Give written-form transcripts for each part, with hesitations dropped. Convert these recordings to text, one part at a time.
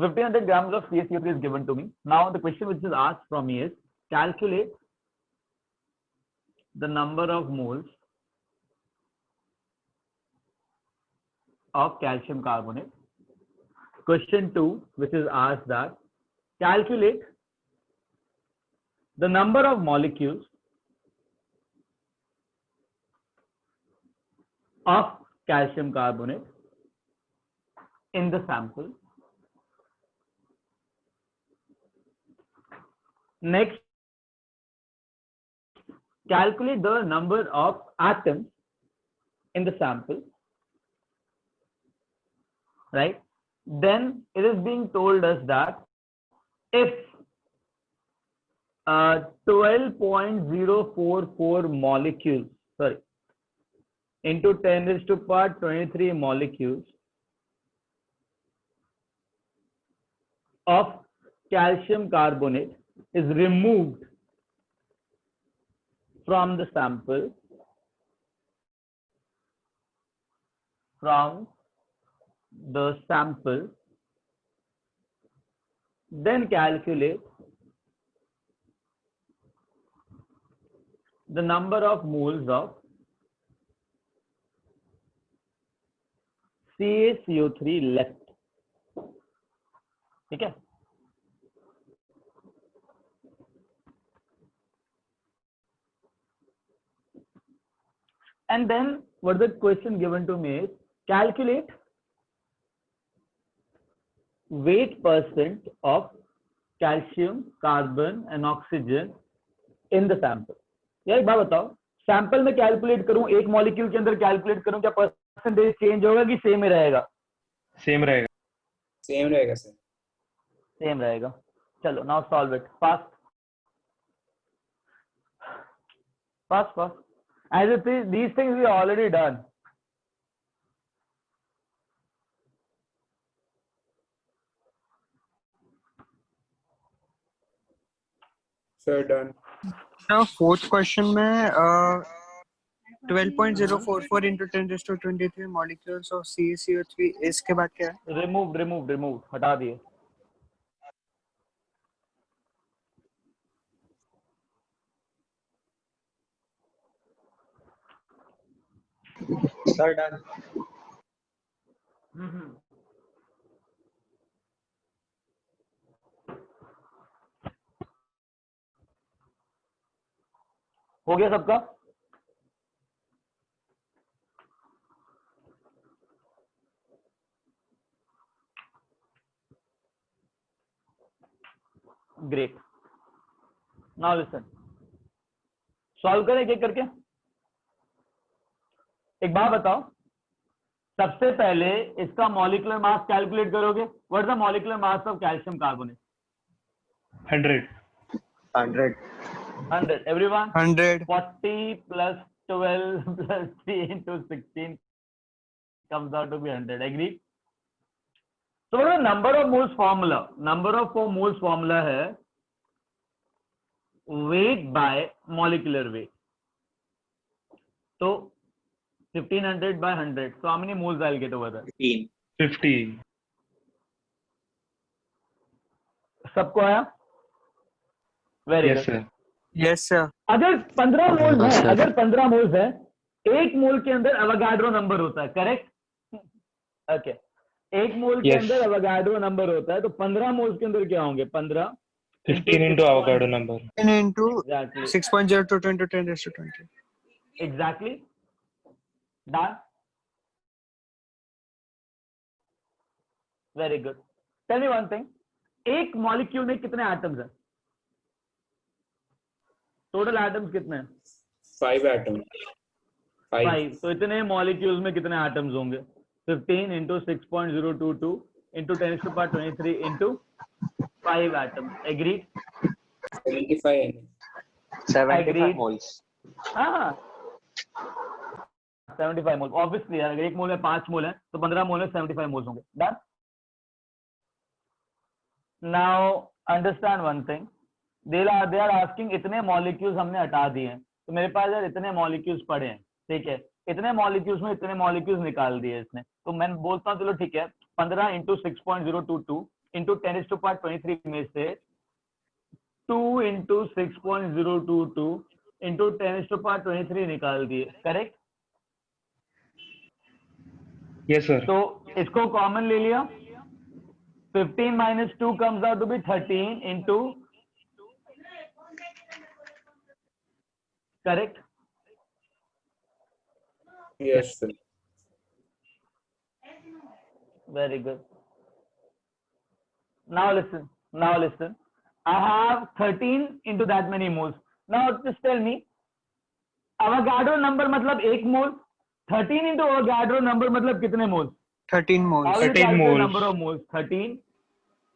So 1500 grams of CaCO3 is given to me. Now the question which is asked from me is calculate the number of moles of calcium carbonate. Question 2, which is asked that calculate the number of molecules of calcium carbonate in the sample. Next, calculate the number of atoms in the sample, right? Then it is being told us that if 12.044 molecules, into 10 raised to power 23 molecules of calcium carbonate is removed from the sample, then calculate the number of moles of CaCO3 left. ठीक है? And then what the question given to me is calculate weight percent of calcium, carbon and oxygen in the sample. यार एक बात बताओ, sample में calculate करूं, एक molecule के अंदर कैलकुलेट करूं, क्या परसेंटेज चेंज होगा कि सेम ही रहेगा? सेम रहेगा सर, सेम रहेगा. चलो now solve it fast. As if these things we already done. Sir, done. Now fourth question में 12.044 into 10 raised to 23 molecules of CaCO3 इसके बाद क्या है? रिमूव हटा दिए. Sir, done. हो गया सबका? ग्रेट. नाउ लिसन, सॉल्व करें एक एक करके. एक बात बताओ, सबसे पहले इसका मॉलिक्यूलर मास कैलकुलेट करोगे. What is the molecular mass of calcium carbonate? 100. Everyone? 100. 40 plus 12 plus 3 into 16 comes out to be 100. Agree? So what is the number of moles formula? Number of moles formula है weight by molecular weight. So 1500 by 100. So how many moles I'll get over there? 15. सबको आया? Very good. Yes, sir. Yes sir. अगर 15 moles है, एक मोल के अंदर Avogadro number होता है, करेक्ट? ओके. एक मोल के अंदर एवोगाड्रो नंबर होता है, तो 15 मोल्स के अंदर क्या होंगे? 15 15 into Avogadro number. 10 into Exactly. 6.02 into 10 raised to 20. Exactly. Done. Very good. Tell me one thing. एक मॉलिक्यूल में कितने एटम्स हैं? टोटल एटम्स कितने हैं? 5 atoms. 5. तो इतने मॉलिक्यूल्स में कितने एटम्स होंगे? 15 into 6.022 into 10 to the power 23 into 5 atoms. Agreed? 75 moles. हाँ 75 मोल. ऑब्वियसली अगर एक मोल में 5 मोल है तो 15 मोल में 75 मोल्स होंगे. Done. Now understand one thing. They are asking इतने मॉलिक्यूल्स हमने हटा दिए हैं, तो मेरे पास यार इतने मॉलिक्यूल्स पड़े हैं, ठीक है? इतने मॉलिक्यूल्स में इतने मॉलिक्यूल्स निकाल दिए इसने, तो मैं बोलता हूँ चलो ठीक है, 15 into 6.022 इंटू 10⁻23 में से 2 इंटू 6.022 इंटू 10⁻23 निकाल दिए, करेक्ट? Yes, sir. तो इसको कॉमन ले लिया, 15 minus 2 comes out to be 13 into, correct? Yes, sir. Very good. Now listen. Now listen. I have 13 into that many moles. Now just tell me, Avogadro number मतलब 1 मोल, 13 into Avogadro number मतलब कितने मोल? 13 moles. How will you 13 calculate moles. number of moles? 13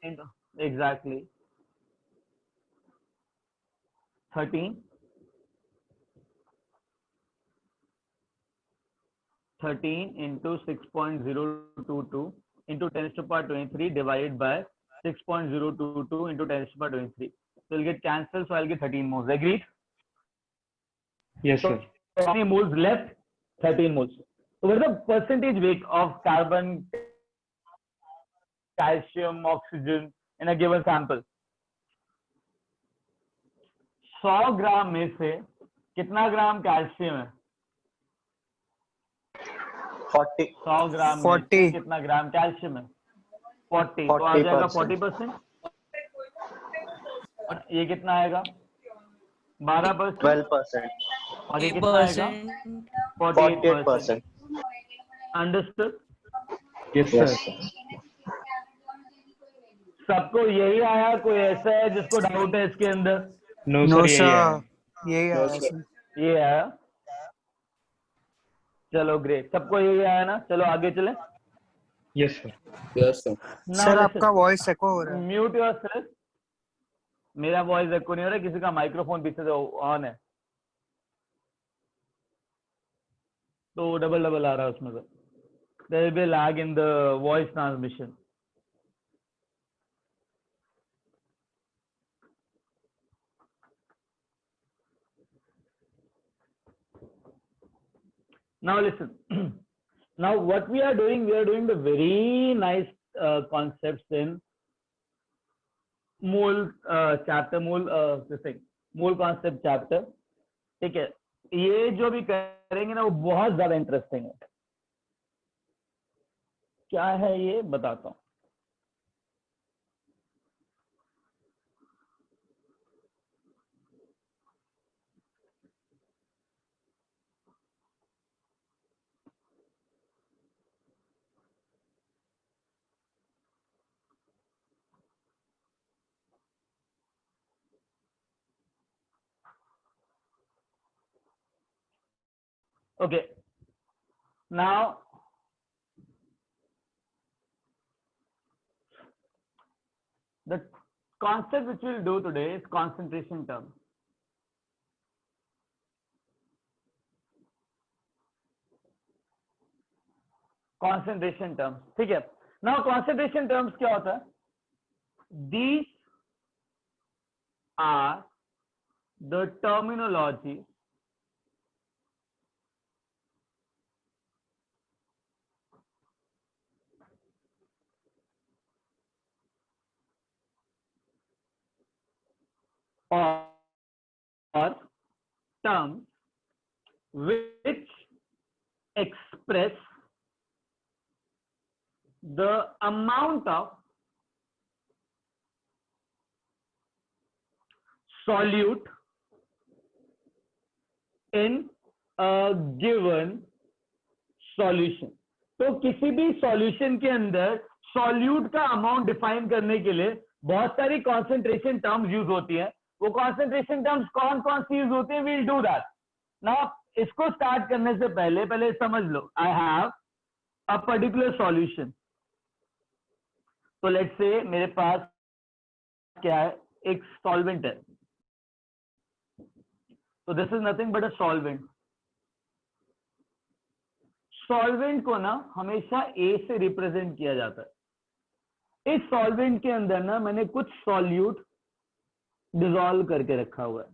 into, exactly. 13 into 6.022 into 10⁻23 divided by 6.022 into 10⁻23. So you'll get cancelled, so I'll get 13 moles. Agreed? Yes, So sir. how many moles left? 13 moles. So what is the percentage weight of carbon, calcium, oxygen in a given sample? 100 ग्राम में से कितना ग्राम calcium है? 40. 100 ग्राम में 40. से कितना ग्राम calcium है? 40. तो आ जाएगा 40%. और ये कितना आएगा? 12%. 12%. और ये कितना आएगा? 48%. अंडरस्टूड? Yes, Yes, sir. सबको यही आया? कोई ऐसा है जिसको डाउट है इसके अंदर? No, No, sir. यही है. sir. यही No, आया sir. sir. ये आया? चलो ग्रेट, सबको यही आया ना? चलो आगे चले. Yes, sir. Yes, sir. Sir आपका वॉइस एको हो रहा है. Mute yourself. मेरा वॉइस एको नहीं हो रहा, किसी का माइक्रोफोन पीछे से ऑन है तो डबल डबल आ रहा है उसमें से. There will be lag in the voice transmission. Now listen. Now what we are doing the very nice concepts in mole chapter, mole concept chapter. ठीक है, ये जो भी करेंगे ना वो बहुत ज्यादा इंटरेस्टिंग है. क्या है ये बताता हूँ. Okay, now the concept which we'll do today is concentration term. Concentration terms, ठीक है. Now concentration terms क्या होता है? These are the terminology or terms which express the amount of solute in a given solution. तो किसी भी solution के अंदर सॉल्यूट का अमाउंट डिफाइन करने के लिए बहुत सारी कॉन्सेंट्रेशन टर्म्स यूज होती है. वो कॉन्सेंट्रेशन टर्म्स कौन कौन सी यूज होती है? We'll do that. नाउ इसको स्टार्ट करने से पहले समझ लो, I have a particular solution. तो लेट्स से मेरे पास क्या है? एक सॉल्वेंट है. तो this is nothing but a solvent. Solvent को ना हमेशा ए से रिप्रेजेंट किया जाता है. इस सॉल्वेंट के अंदर ना मैंने कुछ सॉल्यूट डिसॉल्व करके रखा हुआ है.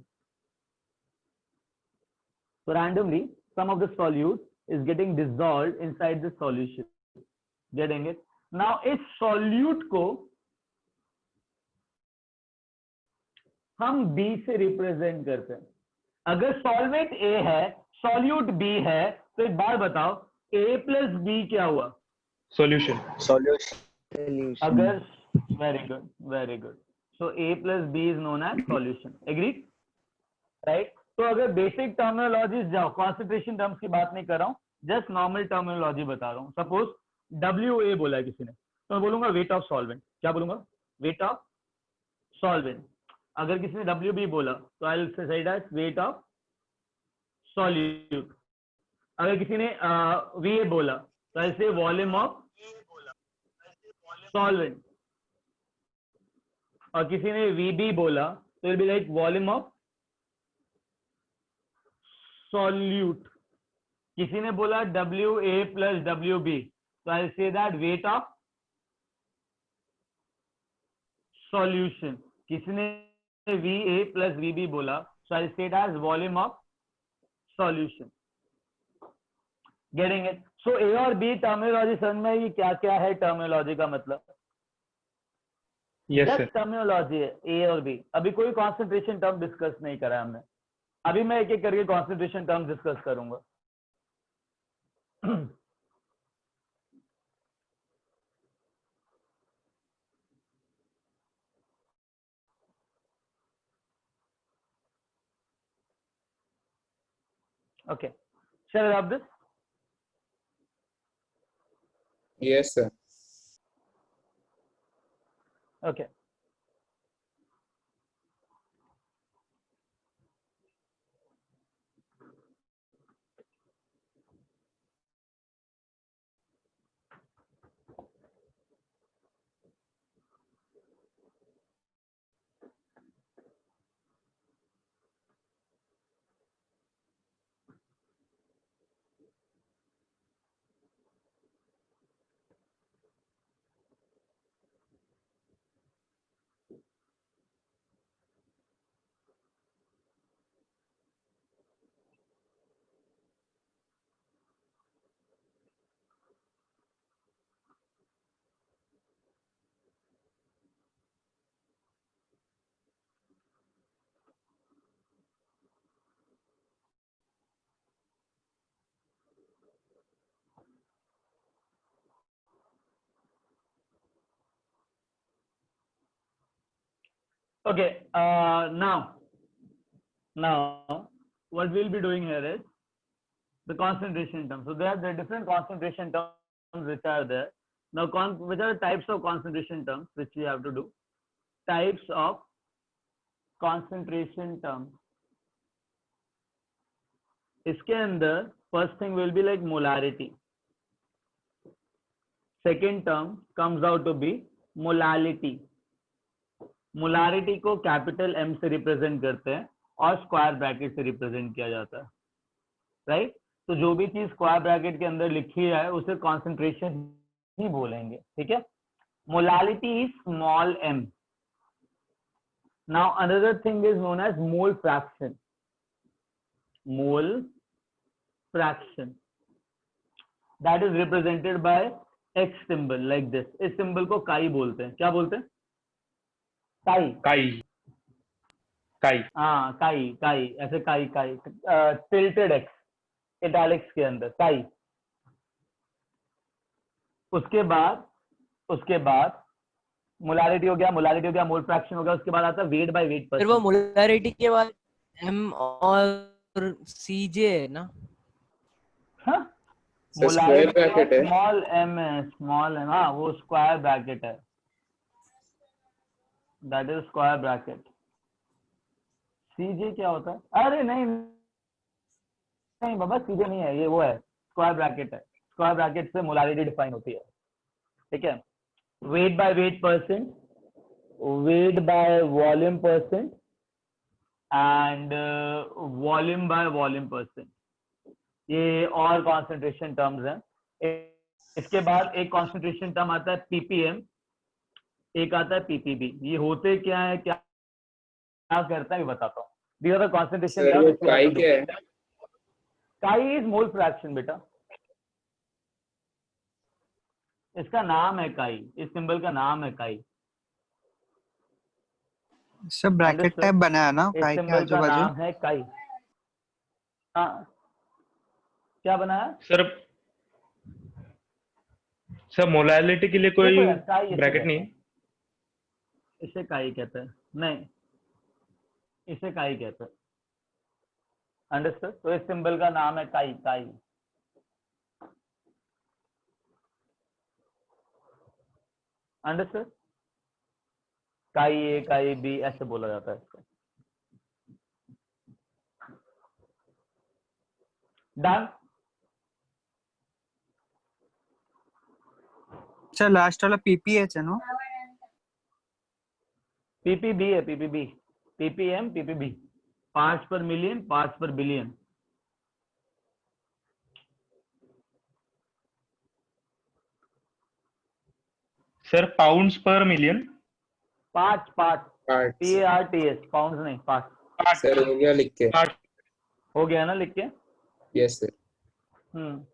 So randomly some of the solute is getting dissolved inside the solution. Getting it? Now इस solute को हम B से रिप्रेजेंट करते हैं। अगर सॉल्वेंट A है, सॉल्यूट B है, तो एक बार बताओ A प्लस B क्या हुआ? Solution. Solution. अगर very good, very good. So A plus B is known as solution. Agree? Right. तो अगर बेसिक टर्मिनोलॉजी जाओ, कॉन्सेंट्रेशन टर्म्स की बात नहीं कर रहा हूं, जस्ट नॉर्मल टर्मिनोलॉजी बता रहा हूं। सपोज WA बोला है किसी ने, तो मैं बोलूंगा वेट ऑफ सॉल्वेंट। क्या बोलूंगा? Weight of solvent. अगर किसी ने WB बोला तो I will say that wait of solute. अगर किसी ने VA बोला तो आई से वॉल्यूम ऑफ सॉल्वेंट। और किसी ने VB बोला तो will be like volume of solute. किसी ने बोला WA प्लस WB तो आई say that weight of solution. किसी ने VA प्लस VB बोला so I'll say it as volume of solution. Getting it? So A और B टर्मिनोलॉजी समझ में, ये क्या क्या है टर्मिनोलॉजी का मतलब? Yes, sir. जस्ट टर्मिनोलॉजी है A और B। अभी कोई कॉन्सेंट्रेशन टर्म डिस्कस नहीं करा हमने। अभी मैं एक एक करके कॉन्सेंट्रेशन टर्म डिस्कस करूंगा। Okay, shall I rub this? Yes, sir. Okay. Okay, now what we'll be doing here is the concentration terms. So there are different concentration terms which are there. Now, which are the types of concentration terms which we have to do? Types of concentration terms. इसके अंदर first thing will be like molarity. Second term comes out to be molality. Molarity को capital M से represent करते हैं और square bracket से represent किया जाता है, राइट? तो जो भी चीज स्क्वायर ब्रैकेट के अंदर लिखी है उसे कॉन्सेंट्रेशन ही बोलेंगे, ठीक है? Molality is small m. Now another thing is known as mole fraction. Mole fraction that is represented by X symbol like this. इस सिंबल को काई बोलते हैं. क्या बोलते हैं? काई. हाँ, काई ऐसे काई टिल्टेड एक्स इटैलिक्स के अंदर काई. उसके बाद मोलारिटी हो गया, मोल फ्रैक्शन हो गया. उसके बाद आता है वेट बाय वेट. फिर वो मोलारिटी के बाद M और CJ है ना? हाँ, स्क्वायर ब्रैकेट है. स्मॉल m है, स्मॉल m. हाँ, वो स्क्वायर ब्रैकेट है. That is square bracket. CJ क्या होता है? अरे नहीं बाबा, CJ नहीं है, ये वो है, स्क्वायर ब्रैकेट है. स्क्वायर ब्रैकेट से मोलारिटी डिफाइन होती है, ठीक है? Weight by weight percent, weight by volume percent and volume by volume percent. ये और कॉन्सेंट्रेशन टर्म्स हैं. इसके बाद एक कॉन्सेंट्रेशन टर्म आता है PPM, एक आता है PPB. ये होते क्या है, क्या करता है, ये बताता हूँ. These are the concentration Sir, terms. काई क्या है? काई इज मोल फ्रैक्शन बेटा. इसका नाम है काई, इस सिंबल का नाम है काई. Sir bracket Understood? टाइप बनाया ना इस काई के सिंबल आजू का बाजू। नाम है काई। हाँ, क्या बनाया? सर सर मोलालिटी के लिए देखो कोई यार, काई इसे ब्रैकेट कहते नहीं हैं, इसे काई कहते हैं। नहीं, इसे काई कहते हैं। अंडरस्टूड? तो इस सिंबल का नाम है काई, काई। अंडरस्टूड? काई ए, काई बी ऐसे बोला जाता है इसको। डन? सर लास्ट वाला पीपीएच है ना? पीपीबी है, पीपीबी, पीपीएम, पीपीबी, पार्ट्स पर मिलियन, पार्ट्स पर बिलियन। सर पाउंड्स पर million. Parts, parts, parts PARTS, pounds नहीं, पार्ट्स। सर हो गया लिख के। पार्ट हो गया ना लिख के? Yes sir. हम्म।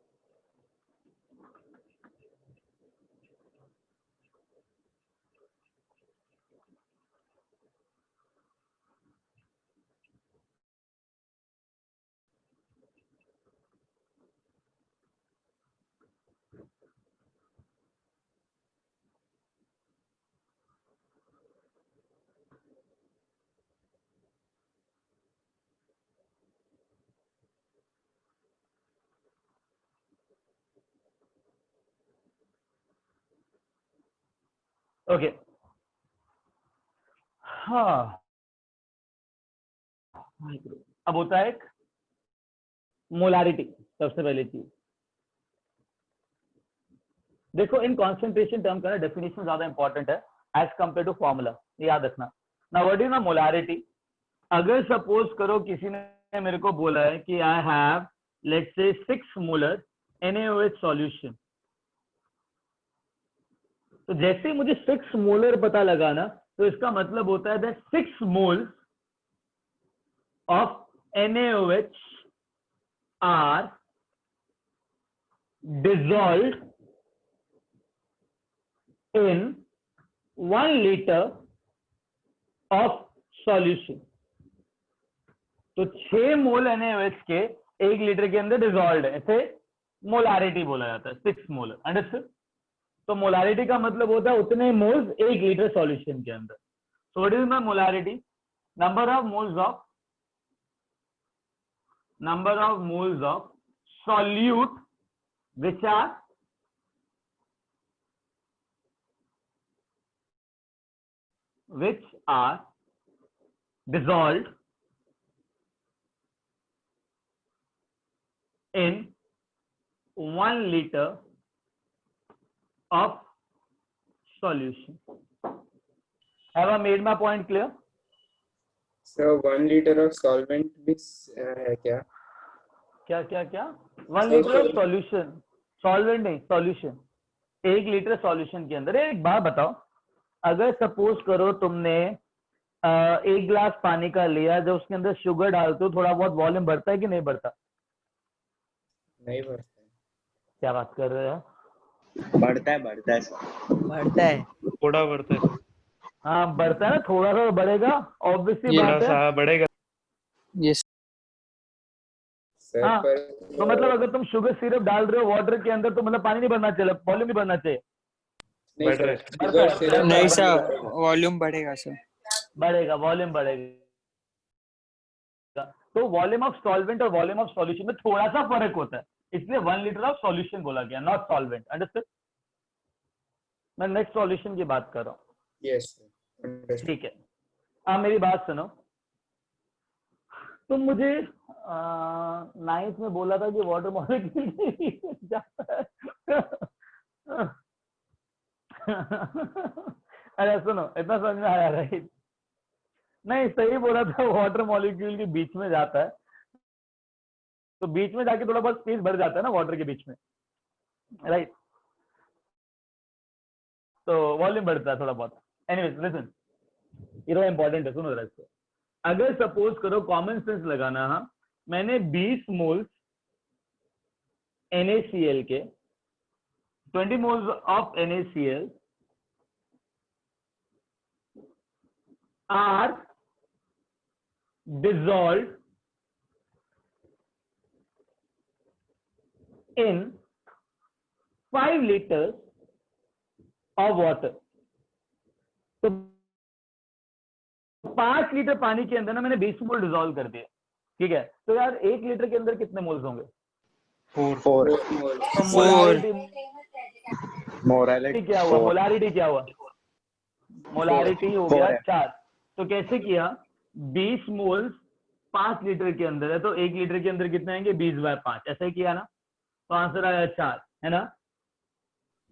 ओके, हाँ, अब होता है एक मोलारिटी। सबसे पहली चीज देखो, इन कॉन्सेंट्रेशन टर्म का डेफिनेशन ज्यादा इंपॉर्टेंट है एज कंपेयर टू फॉर्मूला, याद रखना। ना व्हाट इज ना मोलारिटी। अगर सपोज करो किसी ने मेरे को बोला है कि I have let's say 6 molar NaOH solution, तो जैसे ही मुझे 6 मोलर पता लगा ना, तो इसका मतलब होता है that 6 moles of NaOH are dissolved in 1 liter of solution। तो 6 मोल NaOH के 1 लीटर के अंदर डिजॉल्व है, इसे मोलारिटी बोला जाता है, 6 मोलर। अंडरस्टूड? तो मोलारिटी का मतलब होता है उतने मोल्स 1 लीटर सॉल्यूशन के अंदर। So what is my molarity? Number of moles of solute which are dissolved in 1 liter of solution। Have I made my point clear? Sir 1 litre of solvent भी है क्या? क्या क्या क्या? 1 लीटर ऑफ सॉल्यूशन, सॉल्वेंट नहीं, solution, 1 litre solution के अंदर। एक बात बताओ, अगर सपोज करो तुमने 1 गिलास पानी का लिया, जब उसके अंदर शुगर डालते हो थोड़ा बहुत वॉल्यूम बढ़ता है कि नहीं बढ़ता? नहीं बढ़ता है। क्या बात कर रहे हो? बढ़ता है सर। बढ़ता है। थोड़ा बढ़ता है सर। हाँ बढ़ता है ना, थोड़ा सा बढ़ेगा, ऑब्वियसली थोड़ा बात है। सा बढ़ेगा। यस सर हाँ, पर तो मतलब अगर तुम शुगर सिरप डाल रहे हो वाटर के अंदर, तो मतलब पानी नहीं बढ़ना चाहिए, वॉल्यूम नहीं बढ़ना चाहिए। नहीं बढ़ रहा सर, है। शुगर सिरप नहीं सर, वॉल्यूम बढ़ेगा सर। बढ़ेगा, वॉल्यूम बढ़ेगा। तो वॉल्यूम ऑफ सॉल्वेंट और वॉल्यूम ऑफ सॉल्यूशन में थोड़ा सा फर्क होता है, इसलिए 1 लीटर ऑफ सॉल्यूशन बोला गया, नॉट सॉल्वेंट। अंडरस्टूड? मैं नेक्स्ट सॉल्यूशन की बात कर रहा हूँ। Yes sir. ठीक है, अब मेरी बात सुनो। तुम मुझे 9th में बोला था कि वाटर मॉलिक्यूल जाता है। अरे सुनो, इतना समझ में आया, राइट? नहीं, सही बोला था, वाटर मॉलिक्यूल के बीच में जाता है, तो बीच में जाके थोड़ा बहुत स्पेस बढ़ जाता है ना वाटर के बीच में, राइट? तो वॉल्यूम बढ़ता है थोड़ा बहुत। एनीवेज लिसन, ये थोड़ा इंपॉर्टेंट है, सुनो जरा इसको। अगर सपोज करो, कॉमन सेंस लगाना, हाँ, मैंने 20 मोल्स NaCl के 20 moles of NaCl are dissolved in 5 liters of water. तो 5 लीटर पानी के अंदर ना मैंने 20 मोल डिजोल्व कर दिया, ठीक है? तो यार 1 लीटर के अंदर कितने मोल्स होंगे? 4 4 तो मोलारिटी मोरालिटी क्या हुआ? मोलारिटी क्या हुआ? मोलारिटी हो Four गया है। 4। तो कैसे किया? 20 मोल्स 5 लीटर के अंदर है, तो 1 लीटर के अंदर कितने आएंगे? 20/5, ऐसा ही किया ना? तो आंसर आया 4, है ना?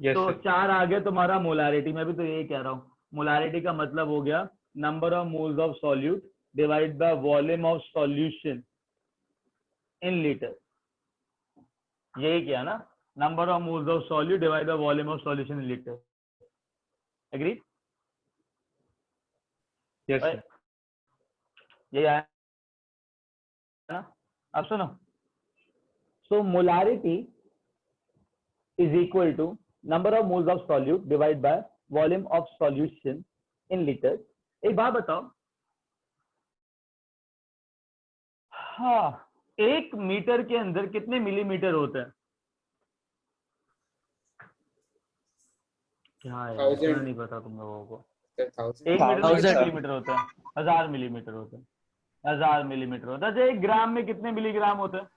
यस तो सर 4 आ गया तुम्हारा मोलारिटी। मैं भी तो यही कह रहा हूँ, मोलारिटी का मतलब हो गया number of moles of solute divide by volume of solution in litre. यही किया ना, number of moles of solute divide by volume of solution in litre. Agree? Yes sir यही आया ना? अब सुनो, so molarity is equal to number of moles of solute divided by volume of solution in liters। एक बात बताओ, हाँ, 1 metre के अंदर कितने मिलीमीटर होते हैं? क्या है यार, इतना 1000 नहीं पता तुम लोगों को? sir, 1000 1 मीटर में कितने 1000 मिलीमीटर होते हैं? 1000 मिलीमीटर होते हैं। 1000 मिलीमीटर होता है। अच्छा, 1 ग्राम में कितने मिलीग्राम होते हैं?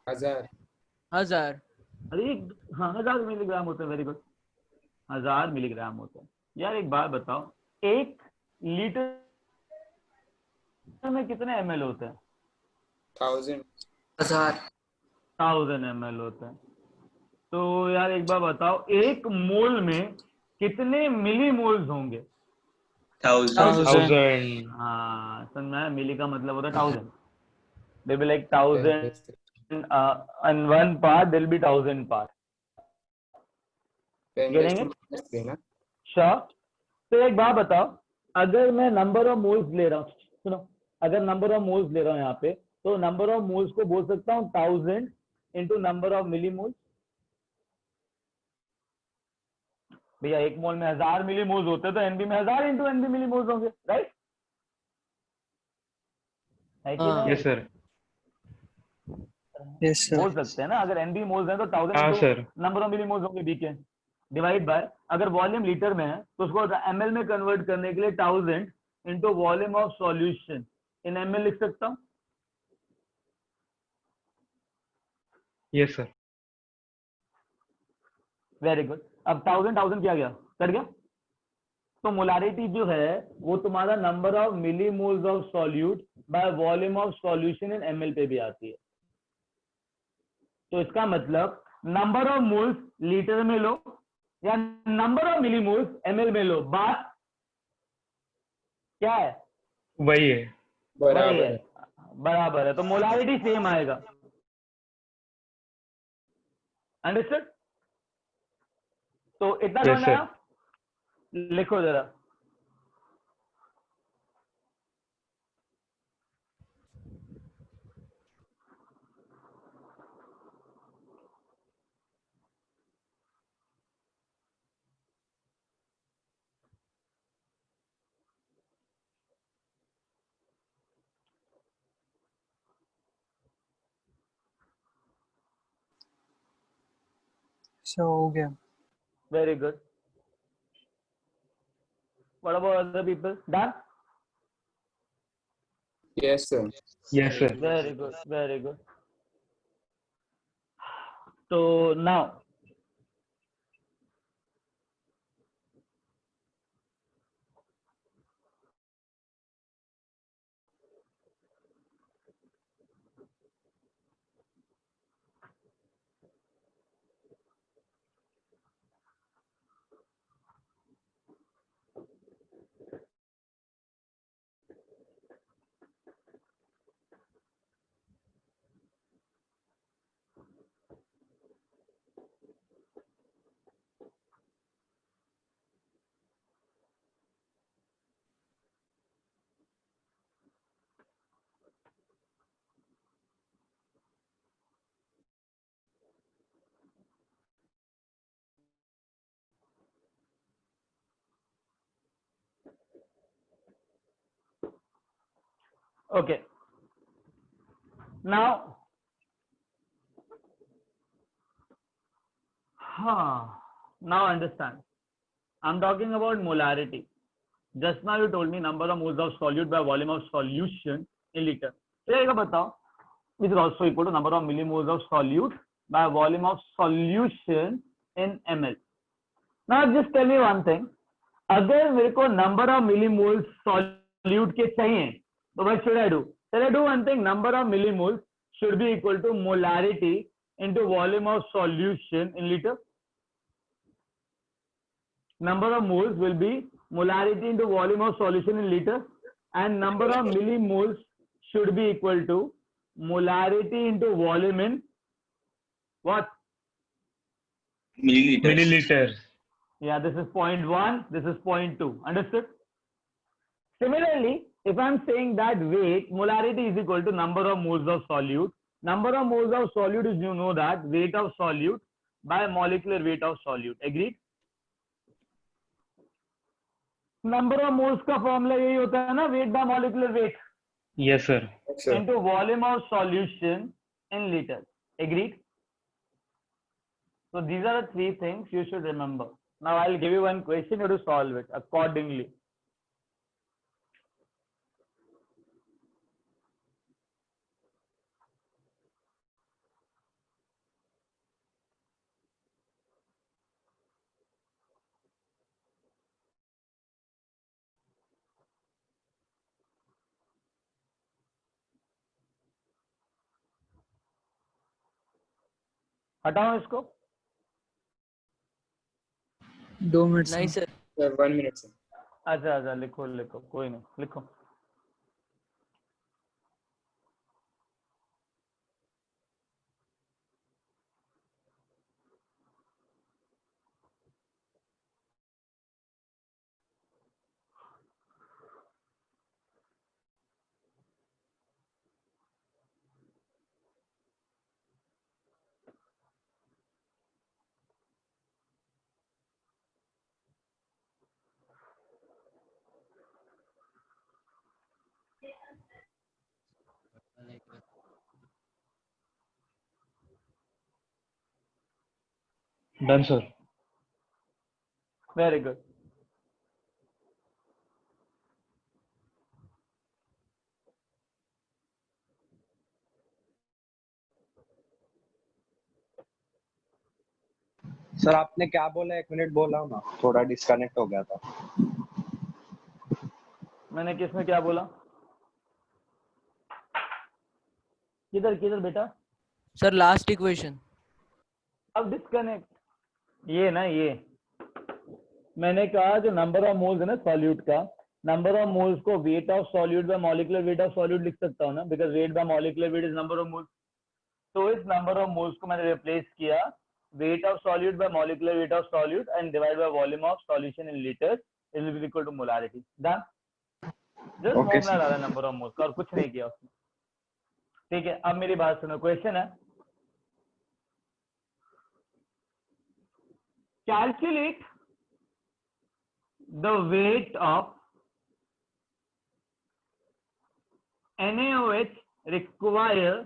1000 1000 अरे हाँ, 1000 मिलीग्राम होते हैं। वेरी गुड, 1000 मिलीग्राम होते हैं। यार एक बात बताओ, 1 लीटर में कितने ml होते हैं? 1000 1000 ml होते हैं। तो यार एक बार बताओ, 1 मोल में कितने मिली मोल्स होंगे? 1000 1000 हाँ, समझ में आया? मिली का मतलब होता है 1000। दे be like yes, 1000 yes, sir. in 1 part, there will be 1000 part। 10 Getting raised it? to -3 ना? श्योर? तो एक बात बताओ, अगर मैं नंबर ऑफ मोल्स ले रहा हूँ, सुनो, अगर नंबर ऑफ मोल्स ले रहा हूँ यहाँ पे, तो नंबर ऑफ मोल्स को बोल सकता हूँ 1000 into number of millimoles. भैया 1 मोल में 1000 मिली मोल्स होते हैं, तो एनबी में 1000 इंटू एनबी मिली मोल्स होंगे, राइट? है कि हाँ। नहीं? Yes sir Yes, sir. बोल सकते हैं ना, अगर एनबी मोल्स हैं तो 1000 हाँ into sir number of millimoles होंगे बी के, डिवाइड बाय, अगर वॉल्यूम लीटर में है तो उसको एमएल में कन्वर्ट करने के लिए 1000 into volume of solution in ML लिख सकता हूँ। Yes sir very good. अब 1000 क्या गया? कट गया। तो मोलारिटी जो है वो तुम्हारा number of millimoles of solute by volume of solution in ml पे भी आती है। तो इसका मतलब नंबर ऑफ मोल्स लीटर में लो या number of millimoles ml में लो, बात क्या है? वही है वही बराबर है, बराबर है। तो मोलारिटी सेम आएगा। अंडरस्टूड? तो इतना यस समझ सर आया? लिखो जरा। So हो गया। Very good. What about other people? Done? yes sir yes sir very good, very good. तो now Okay. Now, now understand. I'm talking about molarity. Just now you told me number of moles of solute by volume of solution in liter. तो ये बताओ, which is also equal to number of millimoles of solute by volume of solution in ml. Now just tell me one thing. अगर मेरे को number of millimoles solute के चाहिए, तो what should I do? Then I do one thing. Number of millimoles should be equal to molarity into volume of solution in liter. Number of moles will be molarity into volume of solution in liter, and number of millimoles should be equal to molarity into volume in what? Milliliters. Milliliters. Yeah, this is 0.1, this is 0.2. Understood? Similarly, if I'm saying that weight, molarity is equal to number of moles of solute. Number of moles of solute is, you know, that weight of solute by molecular weight of solute. Agreed? Number of moles का formula यही होता है ना, weight by molecular weight Yes, sir. Sir. into volume of solution in liters. Agreed? So these are the three things you should remember. Now I'll give you one question, you have to solve it accordingly. हटाओ इसको. 2 minute नहीं sir. Sir. Sir, 1 minute, sir. अच्छा अच्छा लिखो लिखो, कोई नहीं, लिखो. Done, sir. Very good. Sir आपने क्या बोला, 1 मिनट बोला ना, थोड़ा डिस्कनेक्ट हो गया था. मैंने किसमें क्या बोला? किधर किधर बेटा? Sir last equation. अब डिस्कनेक्ट. ये ना, ये मैंने कहा जो नंबर ऑफ मोल्स है ना सॉल्यूट का, नंबर ऑफ मोल्स को weight of solute by molecular weight of solute लिख सकता हूँ ना, because weight by molecular weight is number of moles. तो इस नंबर ऑफ मोल्स को मैंने रिप्लेस किया weight of solute by molecular weight of solute and divide by volume of solution in litres is will be equal to molarity. Done. Just formula डाला number of moles का और कुछ नहीं किया उसमें. ठीक है, अब मेरी बात सुनो. क्वेश्चन है, calculate the weight of NaOH required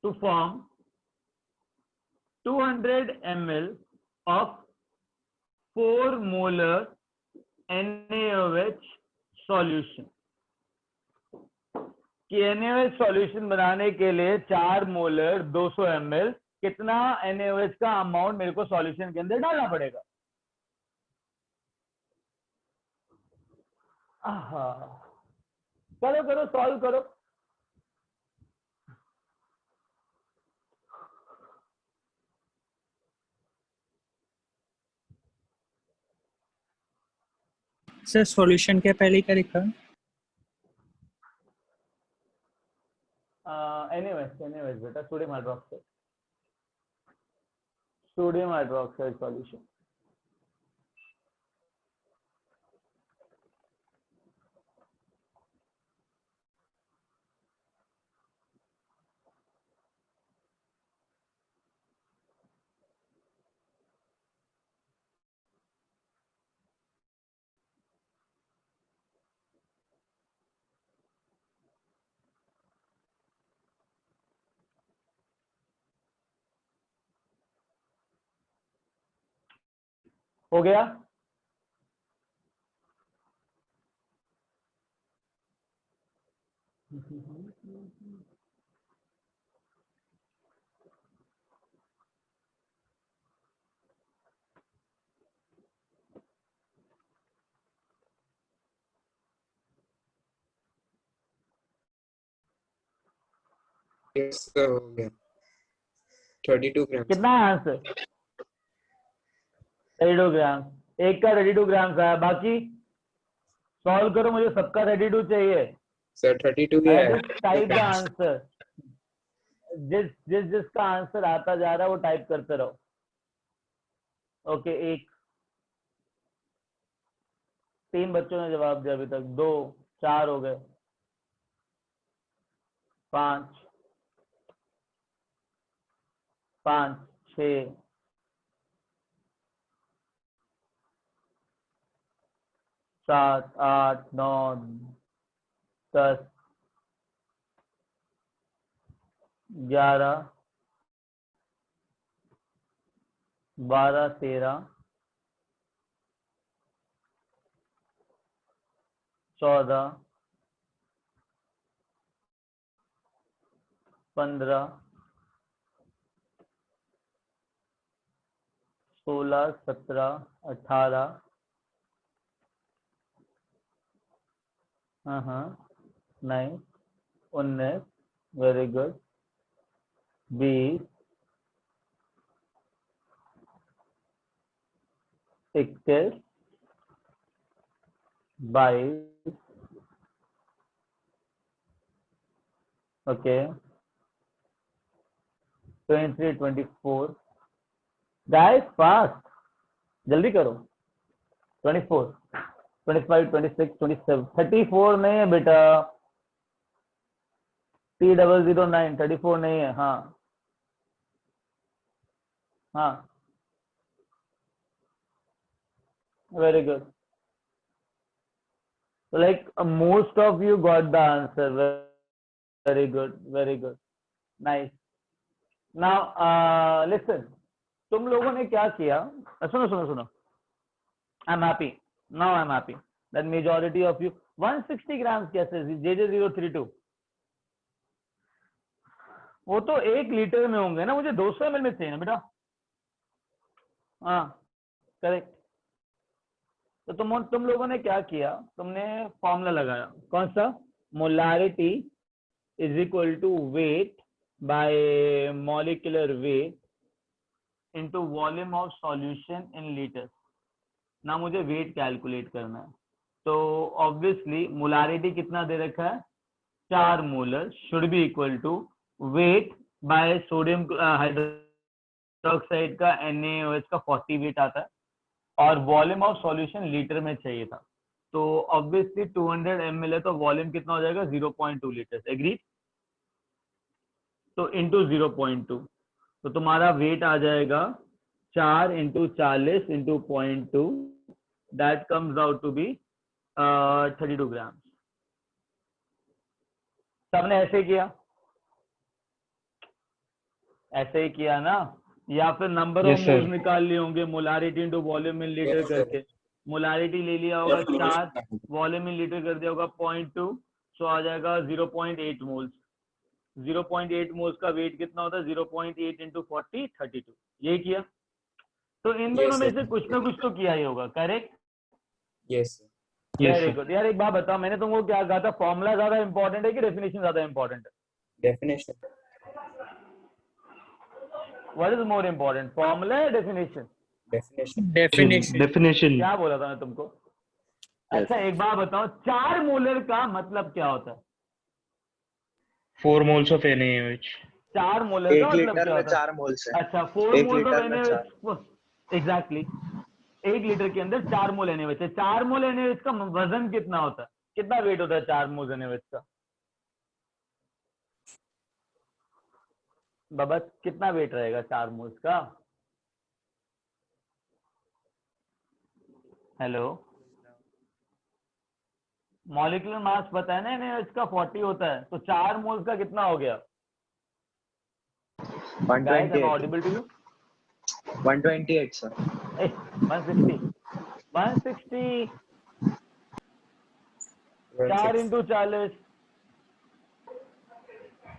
to form 200 ml of 4 molar NaOH solution. कि NaOH solution बनाने के लिए 4 मोलर 200 ml कितना NaOH का अमाउंट मेरे को सॉल्यूशन के अंदर डालना पड़ेगा. करो करो, सॉल्व करो. सर सॉल्यूशन के पहले क्या लिखा? एनीवेज बेटा, sodium hydroxide, sodium hydroxide solution. हो गया? Yes, sir, हो गया 32 grams. कितना है आंसर? 32 ग्राम। एक का 32 ग्राम का है, बाकी सॉल्व करो, मुझे सबका 32 चाहिए। Sir, 32 ही है. टाइप द आंसर, जिसका आंसर आता जा रहा है वो टाइप करते रहो। ओके, एक 3 बच्चों ने जवाब दिया अभी तक, 2 4 हो गए, 5 6 7 8 9 10 11 12 13 14 15 16 17 18 9 19 very good, 20 21 22 okay 23 24 guys fast, जल्दी करो। 24 25 26 27 34 नहीं है बेटा, T009 34 नहीं है। हाँ हाँ, very good. So like most of you got the answer. Very good, very good, nice. Now listen, तुम लोगों ने क्या किया? सुनो सुनो सुनो, I'm happy. Now I'm happy that majority of you 160 grams कैसे JJ032, वो तो 1 लीटर में होंगे ना, मुझे 200 ml में चाहिए ना बेटा। हाँ करेक्ट। तो तुम लोगों ने क्या किया, तुमने फॉर्मूला लगाया, कौन सा? Molarity is equal to weight by molecular weight into volume of solution in litres. ना मुझे वेट कैलकुलेट करना है, तो ऑब्वियसली मोलारिटी कितना दे रखा है? 4 molar should be equal to weight by sodium hydroxide का NaOH का 40 वेट आता है, और वॉल्यूम ऑफ सॉल्यूशन लीटर में चाहिए था। तो ऑब्वियसली 200 ml है, तो वॉल्यूम कितना हो जाएगा? 0.2 लीटर। एग्री? तो इंटू 0.2, तो तुम्हारा वेट आ जाएगा 4 into 40 into 0.2, that comes out to be 32 gram. सबने ऐसे किया? ऐसे ही किया ना? या फिर नंबर ऑफ मोल्स निकाल लिए होंगे, molarity into volume in litre करके। मोलारिटी ले लिया होगा 4, वॉल्यूम इन लीटर कर दिया होगा 0.2, सो आ जाएगा 0.8 मोल्स। 0.8 मोल्स का वेट कितना होता है? 0.8 इंटू 40 32। ये किया? तो इन दोनों में से कुछ ना कुछ तो किया ही होगा, करेक्ट? Yes very good. यार एक बात बताओ, मैंने तुमको क्या कहा था, फॉर्मूला ज्यादा इंपॉर्टेंट है कि डेफिनेशन ज्यादा इंपॉर्टेंट है? Definition. What is more important, formula या definition? डेफिनेशन। क्या बोला था मैं तुमको? अच्छा एक बात बताओ, 4 मोलर का मतलब क्या होता है? 4 moles of NaOH. 4 मोलर का 1 मतलब लीटर क्या में होता है? 4 मोल्स है। अच्छा 4 1 मोल्स ऑफ लीटर में NaOH, एग्जैक्टली 1 लीटर के अंदर 4 मोल NaOH है। 4 मोल NaOH का वजन कितना होता है? कितना वेट होता है 4 मोल NaOH का? बाबा कितना वेट रहेगा 4 मोल्स का? हेलो, मॉलिक्यूलर मास पता है ना NaOH का 40 होता है, तो 4 मोल्स का कितना हो गया? 128 audible to you? 128 sir. 160 4 into 40।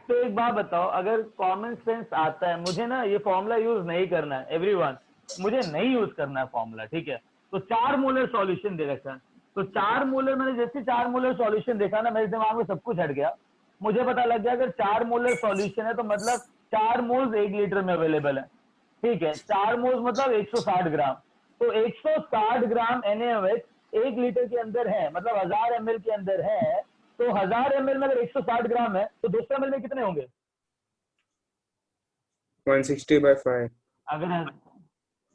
तो एक बात बताओ, अगर कॉमन सेंस आता है, मुझे ना ये फॉर्मूला यूज नहीं करना है एवरीवन, मुझे नहीं यूज करना है फॉर्मूला, ठीक है। तो 4 मोलर सॉल्यूशन दे रखा है, तो 4 मोलर, मैंने जैसे 4 मोलर सॉल्यूशन देखा ना, मेरे दिमाग में सब कुछ हट गया। मुझे पता लग गया अगर 4 मोलर सॉल्यूशन है तो मतलब 4 मोल्स 1 लीटर में अवेलेबल है, ठीक है। 4 मोल्स मतलब 160 ग्राम, तो 160 ग्राम NaOH 1 लीटर के अंदर है, मतलब 1000 ml के अंदर है। तो 1000 ml में अगर 160 ग्राम है तो 200 ml में कितने होंगे? 160/5। अगर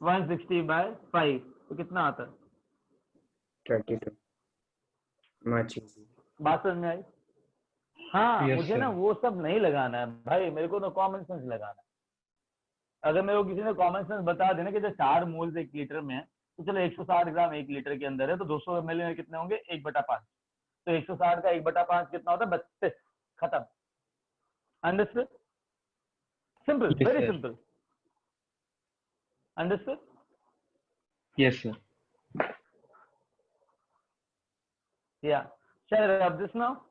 160/5 तो कितना आता है? 32। Much easy. बात समझ में आई? हाँ, Yes, मुझे sir. ना वो सब नहीं लगाना है भाई, मेरे को तो कॉमन सेंस लगाना है। अगर मेरे को किसी ने कॉमन सेंस बता देना कि जो 4 मोल्स 1 लीटर में है, तो चलो 160 ग्राम 1 लीटर के अंदर है, तो 200 ml में कितने होंगे? 1/5। तो 160 का 1/5 कितना होता है? 32। खत्म। Understood? Simple, Yes, very sir. Simple. Understood? Yes, sir. Yeah. Shall I rub this now?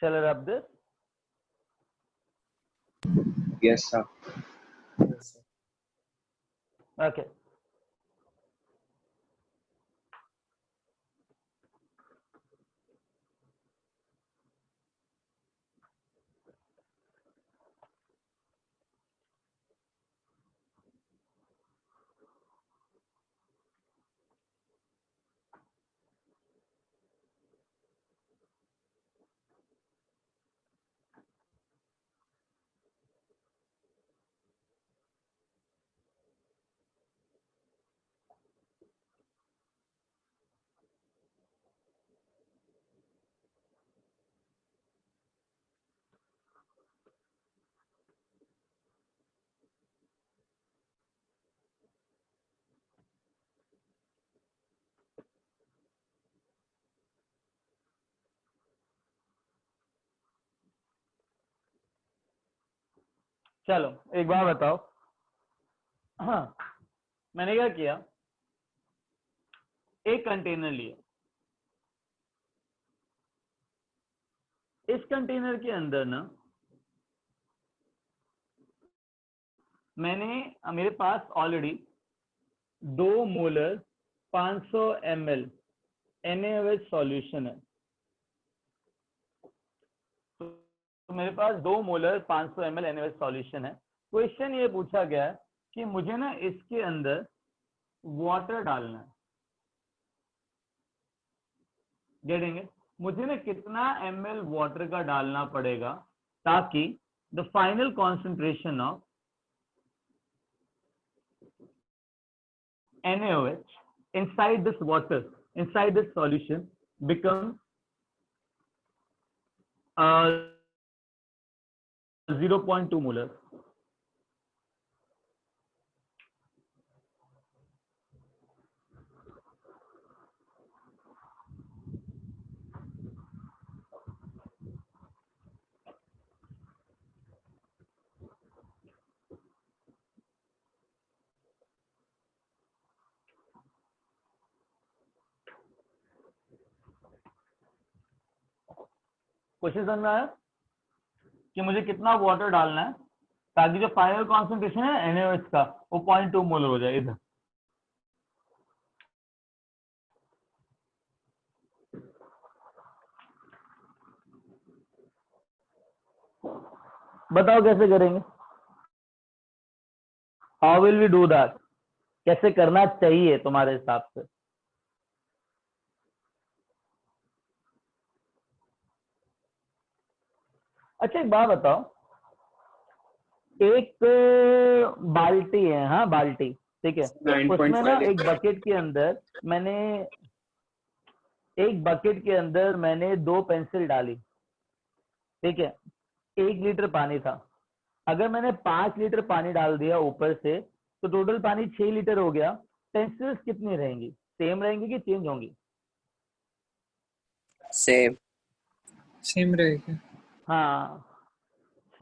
Shall I rub this? Yes, sir. Yes, sir. Okay. चलो एक बार बताओ। हाँ, मैंने क्या किया, एक कंटेनर लिया, इस कंटेनर के अंदर ना मेरे पास already 2 molar 500 ml NaOH solution है। तो मेरे पास 2 मोलर 500 ml NaOH सॉल्यूशन है। क्वेश्चन ये पूछा गया है कि मुझे ना इसके अंदर वाटर डालना है, गेटेंगे? मुझे ना कितना ml वाटर का डालना पड़ेगा ताकि the final concentration of NaOH inside this water, inside this solution become 0.2 molar. Question समझ में आया कि मुझे कितना वाटर डालना है ताकि जो फाइनल कॉन्सेंट्रेशन है NaOH का वो 0.2 मोलर हो जाए। इधर बताओ कैसे करेंगे? How will we do that? कैसे करना चाहिए तुम्हारे हिसाब से? अच्छा एक बात बताओ, एक बाल्टी है, हाँ बाल्टी, ठीक है, उसमें ना 9.5 एक बकेट के अंदर मैंने 2 पेंसिल डाली, ठीक है, 1 लीटर पानी था। अगर मैंने 5 लीटर पानी डाल दिया ऊपर से तो टोटल पानी 6 लीटर हो गया। पेंसिल्स कितनी रहेंगी? सेम रहेंगी कि चेंज होंगी? सेम। सेम रहेगा। हाँ,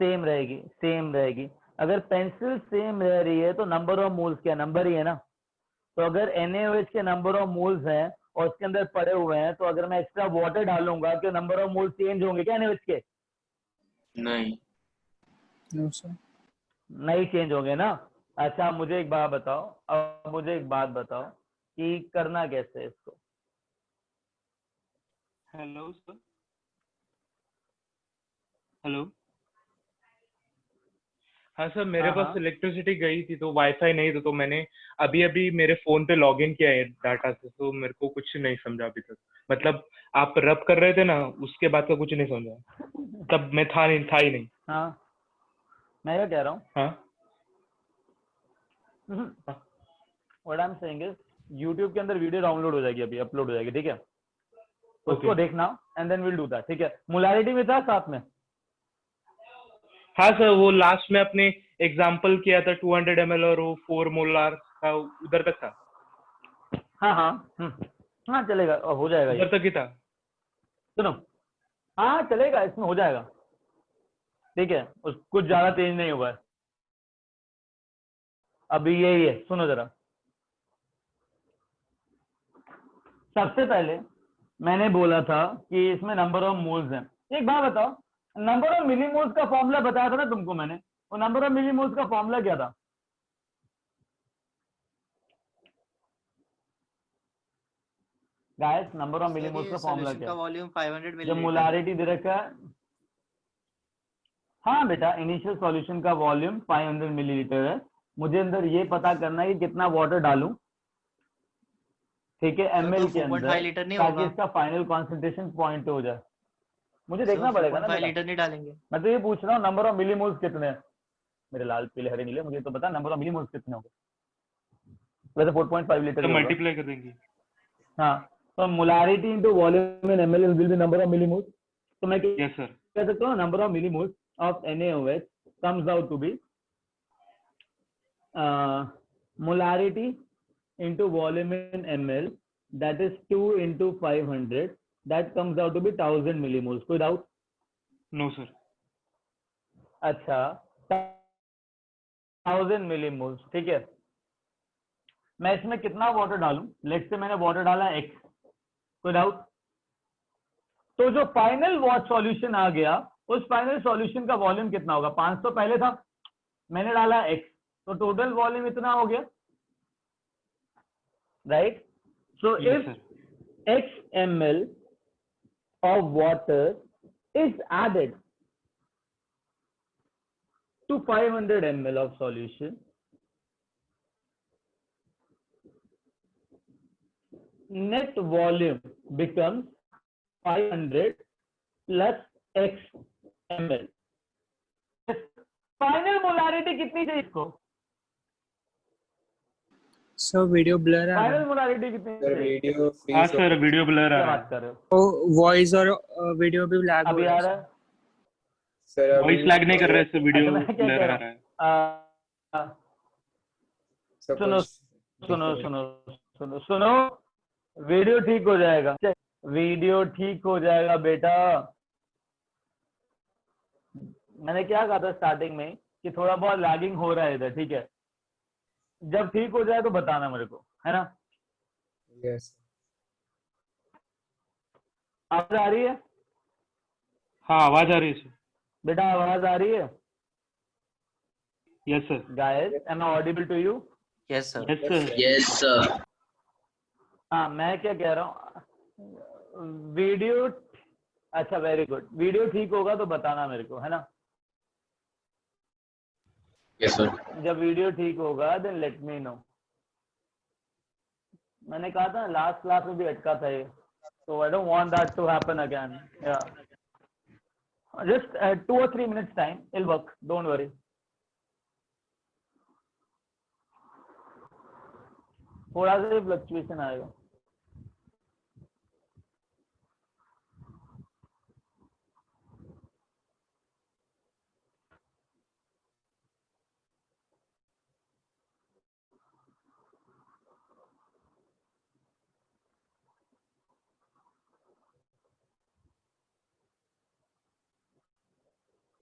सेम रहेगी, सेम रहेगी। अगर पेंसिल सेम रह रही है तो नंबर ऑफ मोल्स क्या, नंबर ही है ना। तो अगर NaOH के नंबर ऑफ मोल्स हैं और उसके अंदर पड़े हुए हैं, तो अगर मैं एक्स्ट्रा वाटर डालूंगा तो नंबर ऑफ मोल्स चेंज होंगे क्या NaOH के? नहीं। No, sir. नहीं चेंज होंगे ना। अच्छा मुझे एक बात बताओ, अब मुझे एक बात बताओ कि करना कैसे है इसको। Hello sir, hello. हाँ सर, मेरे हाँ पास हाँ इलेक्ट्रिसिटी गई थी तो वाईफाई नहीं था, तो मैंने अभी अभी मेरे फोन पे लॉगिन किया है डाटा से, तो मेरे को कुछ नहीं समझा अभी तक। मतलब आप रब कर रहे थे ना, उसके बाद का कुछ नहीं समझा। तब मैं था ही नहीं। हाँ मैं क्या कह रहा हूँ, हाँ what I am saying is YouTube के अंदर वीडियो डाउनलोड हो जाएगी, अभी अपलोड हो जाएगी, ठीक है? उसको ओके। देखना and then will do that, ठीक है? मोलारिटी में था साथ में। हाँ सर, वो लास्ट में अपने एग्जाम्पल किया था 200 ml और वो 4 मोलार का, उधर तक था। हाँ हाँ हाँ चलेगा, हो जाएगा ये। उधर तक ही था। सुनो, हाँ चलेगा, इसमें हो जाएगा, ठीक है? कुछ ज्यादा चेंज नहीं हुआ है अभी, यही है। सुनो जरा, सबसे पहले मैंने बोला था कि इसमें नंबर ऑफ मोल्स हैं। एक बात बताओ, नंबर ऑफ मिलीमोल्स का फॉर्मूला बताया था ना तुमको मैंने, वो नंबर ऑफ मिलीमोल्स का फॉर्मूला क्या था? Guys number of sir millimoles ये का फॉर्मूला सॉल्यूशन क्या का है? वॉल्यूम 500 जब मिलीलीटर है। मोलारिटी दे रखा है, हाँ बेटा, इनिशियल सॉल्यूशन का वॉल्यूम 500 मिलीलीटर है। मुझे अंदर ये पता करना है कि कितना वाटर डालूं, ठीक है, सर तो ml के 4.5 अंदर, लीटर नहीं ताकि होगा? इसका फाइनल कॉन्सेंट्रेशन पॉइंट हो जाए। मुझे सर देखना पड़ेगा ना 4.5 बेटा, लीटर नहीं डालेंगे? मैं तो ये पूछ रहा हूँ नंबर ऑफ मिलीमोल्स कितने हैं। मेरे लाल पीले हरे नीले, मुझे तो पता नंबर ऑफ मिलीमोल्स कितने होंगे। वैसे 4.5 लीटर तो ही होगा। मल्टीप्लाई कर देंगे। हाँ, तो molarity into volume in ml will be number of millimoles. तो मैं यस सर। कह सकता हूँ number of millimoles of NaOH comes out to be molarity into volume in ml, that is 2 into 500, that comes out to be 1000 millimoles. कोई doubt? No sir. अच्छा 1000 millimoles, ठीक है। मैं इसमें कितना वाटर डालूं? लेट से मैंने वाटर डाला x, कोई डाउट? तो जो फाइनल वॉट सॉल्यूशन आ गया, उस फाइनल सॉल्यूशन का वॉल्यूम कितना होगा? 500 पहले था, मैंने डाला x, तो टोटल वॉल्यूम इतना हो गया, right? So yes if sir. x ml of water is added to 500 ml of solution, net volume becomes 500 plus x ml. Final molarity कितनी चाहिए इसको? सर वीडियो ब्लर आ रहा फाइनल है। मोलारिटी कितनी सर चाहिए? वीडियो हाँ फ्रीज सर, वीडियो ब्लर आ क्या रहा बात है। कर रहे हो? ओ वॉइस और वीडियो भी लैग हो अभी रहा आ है रहा सर। है? सर अभी वॉइस लैग नहीं कर रहा है सर, अच्छा वीडियो मैं क्या ब्लर कह आ रहा रहा है। हूँ, सब सुनो कुछ सुनो different। सुनो सुनो सुनो, वीडियो ठीक हो जाएगा, वीडियो ठीक हो जाएगा बेटा। मैंने क्या कहा था स्टार्टिंग में कि थोड़ा बहुत लैगिंग हो रहा है इधर, ठीक है? जब ठीक हो जाए तो बताना मेरे को, है ना? यस आवाज आ रही है हाँ, आवाज आ रही है सर। बेटा, आवाज आ रही है? Yes sir. Guys am I audible to you? Yes sir. Yes sir. Yes, sir. हाँ मैं क्या कह रहा हूँ, वीडियो, अच्छा वेरी गुड, वीडियो ठीक होगा तो बताना मेरे को, है ना? Yes, sir. जब वीडियो ठीक होगा देन लेट मी नो। मैंने कहा था लास्ट क्लास में भी अटका था ये, so I don't want that to happen again. Yeah, just 2 or 3 minutes time, it'll work. Don't worry. थोड़ा सा फ्लक्चुएशन आएगा।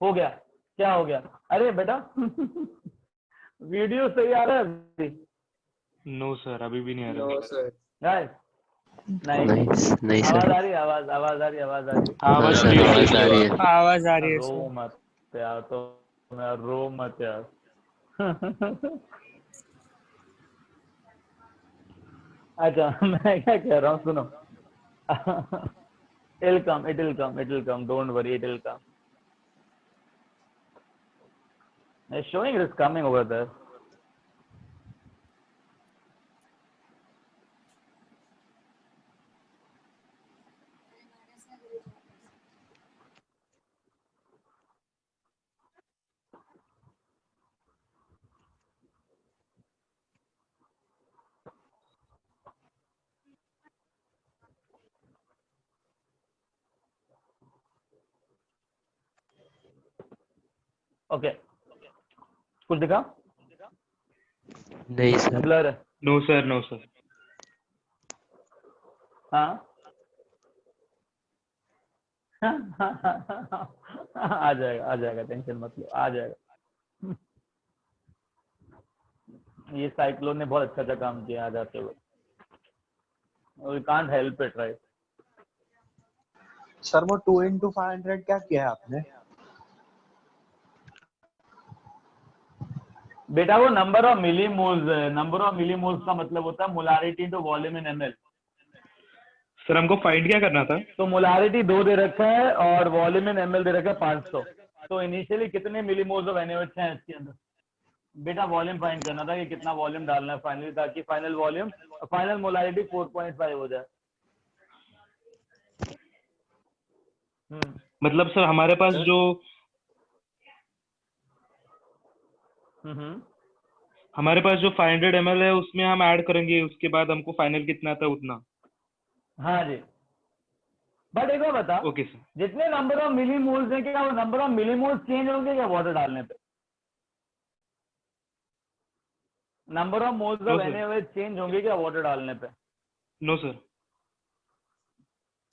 हो गया? क्या हो गया? अरे बेटा वीडियो सही आ रहा है अभी? नो सर, अभी भी नहीं आ रहा। No, sir. गाइस नहीं नहीं नहीं आवाज सर। आ रही है, आवाज आ रही है, आवाज आ रही है। हाँ आवाज सर, क्लियर आवाज आ रही है। आवाज आ रही है रो सर। मत यार, तो मैं रो मत यार अच्छा मैं क्या कह रहा हूँ सुनो it will come, don't worry, it will come. It's showing it is coming over there. Okay, कुछ दिखा? नहीं सर। ब्लर है? No sir, no sir. हाँ आ जाएगा, टेंशन मत लो, आ जाएगा। ये साइक्लोन ने बहुत अच्छा काम किया आज आते हुए। We can't help it, right? Sir वो 2 into 500 क्या किया है आपने? बेटा वो नंबर ऑफ मिलीमोल्स है। नंबर ऑफ मिलीमोल्स का मतलब होता है मोलारिटी इनटू वॉल्यूम इन एमएल। सर हमको फाइंड क्या करना था? तो मोलारिटी 2 दे रखा है और वॉल्यूम इन एमएल दे रखा है 500। तो इनिशियली कितने मिलीमोल्स ऑफ NaOH हैं इसके अंदर? बेटा वॉल्यूम फाइंड करना था कि कितना वॉल्यूम डालना है फाइनली, ताकि फाइनल वॉल्यूम फाइनल मोलारिटी 4.5 हो जाए। मतलब सर हमारे पास जो हमारे पास जो 500 ml है उसमें हम ऐड करेंगे, उसके बाद हमको फाइनल कितना था उतना। हाँ जी, बट एक बार बता, ओके सर। जितने नंबर ऑफ मिलीमोल्स हैं क्या वो नंबर ऑफ मिलीमोल्स चेंज होंगे क्या वाटर डालने पे? Number of moles No, of sir. NaOH change होंगे क्या वाटर डालने पे? No sir.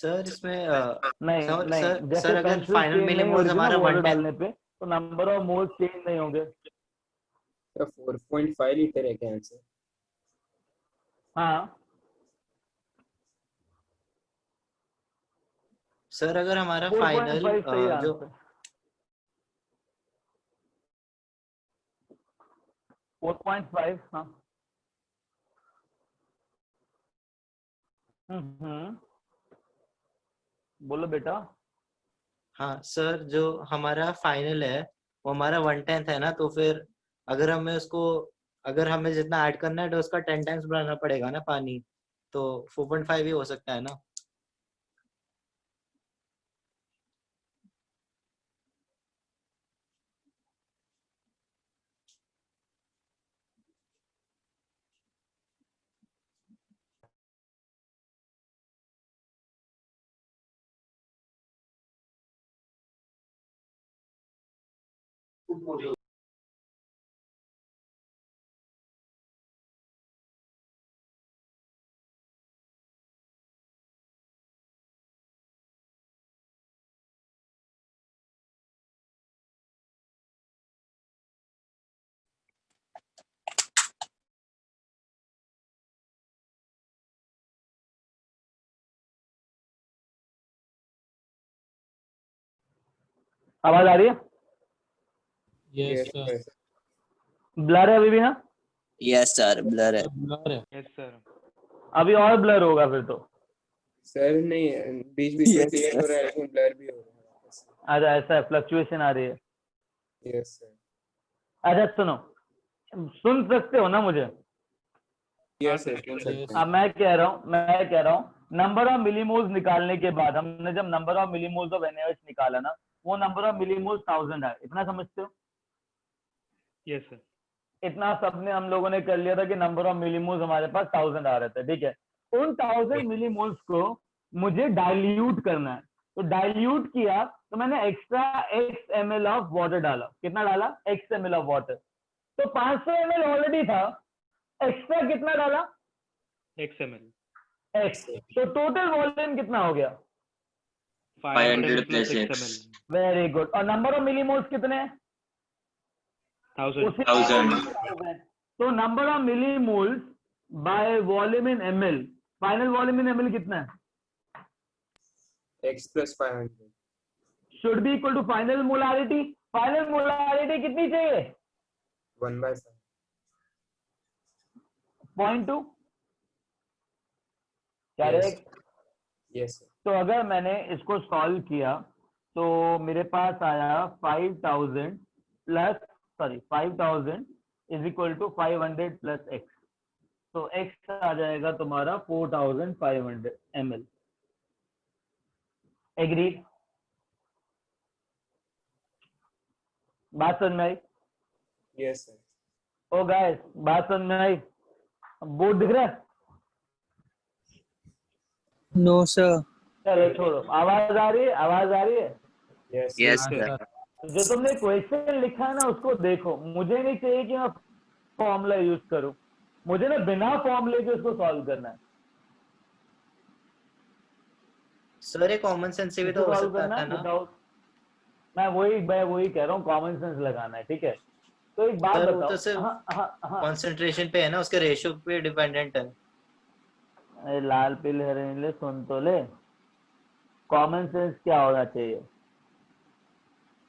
सर इसमें नहीं सर नहीं, सर जैसे सर अगर पेंसिल फाइनल चेंज नहीं हो मिलीमोल्स रही थी ना हमारा वाटर 110 डालने पे, तो नंबर ऑफ मोल्स चेंज नहीं होंगे। तो 4.5 लीटर है क्या आंसर? हाँ सर अगर हमारा 4.5 फाइनल सही जो आंसर। 4.5 हाँ। बोलो बेटा। हाँ सर जो हमारा फाइनल है वो हमारा 1/10 है ना, तो फिर अगर हमें उसको अगर हमें जितना ऐड करना है तो उसका 10 टाइम्स बढ़ाना पड़ेगा ना पानी, तो 4.5 ही हो सकता है ना। आवाज आ रही है? Yes, sir. ब्लर है अभी भी? हाँ यस सर ब्लर है। Yes sir. अभी और ब्लर होगा फिर तो। सर नहीं, बीच बीच में क्लियर हो रहा है लेकिन ब्लर भी हो रहा है। अच्छा ऐसा है, फ्लक्चुएशन आ रही है। Yes sir. अच्छा सुनो, सुन सकते हो ना मुझे? यस सर, सुन सकते हैं। अब मैं कह रहा हूँ नंबर ऑफ मिलीमोल्स निकालने के बाद हमने जब number of millimoles of NaOH निकाला ना, वो नंबर ऑफ मिलीमोल्स 1000 है। इतना समझते हो? Yes sir. इतना सबने हम लोगों ने कर लिया था कि नंबर ऑफ मिलीमोल्स हमारे पास 1000 आ रहे थे, ठीक है। उन 1000 मिलीमोल्स को मुझे डाइल्यूट करना है, तो डाइल्यूट किया तो मैंने extra x ml of water डाला। कितना डाला? x ml of water. तो 500 ml ऑलरेडी था, एक्स्ट्रा कितना डाला? x ml। x। तो टोटल वॉल्यूम कितना हो गया? 500 plus plus x x। ml। Very good. और नंबर ऑफ मिलीमोल्स कितने हैं? 1000 1000 तो number of millimoles by volume in ml, final volume in ml कितना है? x plus 500 should be equal to final molarity. Final molarity कितनी चाहिए? 1/5 0.2। Yes. Correct. yes sir. तो अगर मैंने इसको सॉल्व किया तो मेरे पास आया 5000 is equal to 500 plus x। तो x आ जाएगा तुम्हारा 4500 ml। एग्रीड? बात समझ में आई? yes sir. ओ गाइस, बात समझ में आई? बोर्ड दिख रहा है? No, sir. चलो छोड़ो, आवाज आ रही है? आवाज आ रही है? yes yes sir. sir जो तुमने क्वेश्चन लिखा है ना उसको देखो। मुझे नहीं चाहिए कि मैं फॉर्मूला यूज करूं, मुझे ना बिना फॉर्मूले के उसको सॉल्व करना है। सर ये कॉमन सेंस से भी तो हो सॉल्व सकता करना था है ना। विदाउट, मैं वही कह रहा हूँ, कॉमन सेंस लगाना है। ठीक है, तो एक बात सर वो तो बताओ। सिर्फ हाँ कंसंट्रेशन पे है ना, उसके रेशियो पे डिपेंडेंट है। अरे लाल पीले हरे नीले सुन तो ले, कॉमन सेंस क्या होना चाहिए?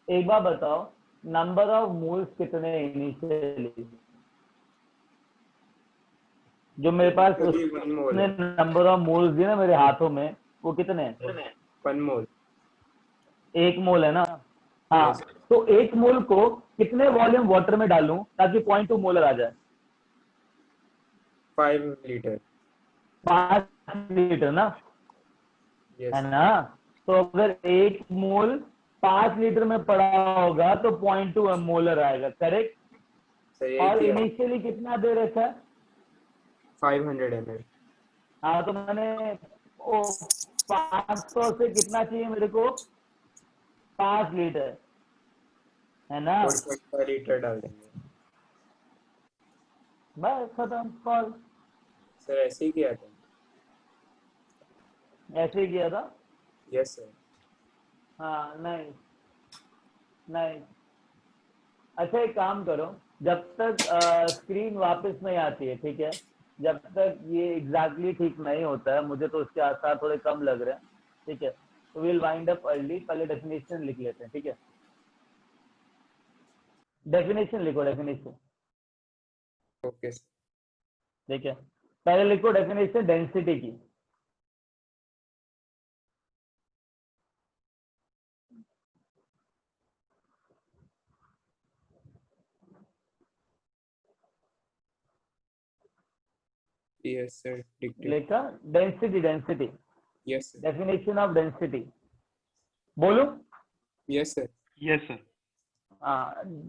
एक बार बताओ, नंबर ऑफ मोल्स कितने इनिशियली? जो मेरे पास Only 1 mole उसने है. नंबर ऑफ मोल्स दिए ना मेरे हाथों में, वो कितने हैं? 1 mole. 1 मोल है ना? हाँ। Yes. तो 1 मोल को कितने वॉल्यूम वाटर में डालूं ताकि 0.2 मोलर आ जाए? 5 liter. 5 लीटर ना, yes है ना? तो अगर 1 मोल 5 लीटर में पड़ा होगा तो 0.2 मोलर आएगा। करेक्ट? sir. यही और किया. इनिशियली कितना दे रखा है? 500 ml. हाँ, तो मैंने ओ 500 से कितना चाहिए मेरे को? 5 लीटर, है ना? 4.5 liter डाल देंगे. बस खत्म, कॉल। सर ऐसे ही किया था. ऐसे ही किया था? yes sir. हाँ, नहीं नहीं। अच्छा एक काम करो, जब तक स्क्रीन वापस नहीं आती है, ठीक है, जब तक ये एग्जैक्टली ठीक नहीं होता है, मुझे तो उसके आसार थोड़े कम लग रहे हैं, ठीक है, तो विल वाइंड अप अर्ली। पहले डेफिनेशन लिख लेते हैं, ठीक है? डेफिनेशन लिखो, डेफिनेशन। okay sir. ठीक है, पहले लिखो डेफिनेशन डेंसिटी की। yes sir. dictate. लिखा density, density, yes sir. Definition of density. बोलो। yes sir. yes sir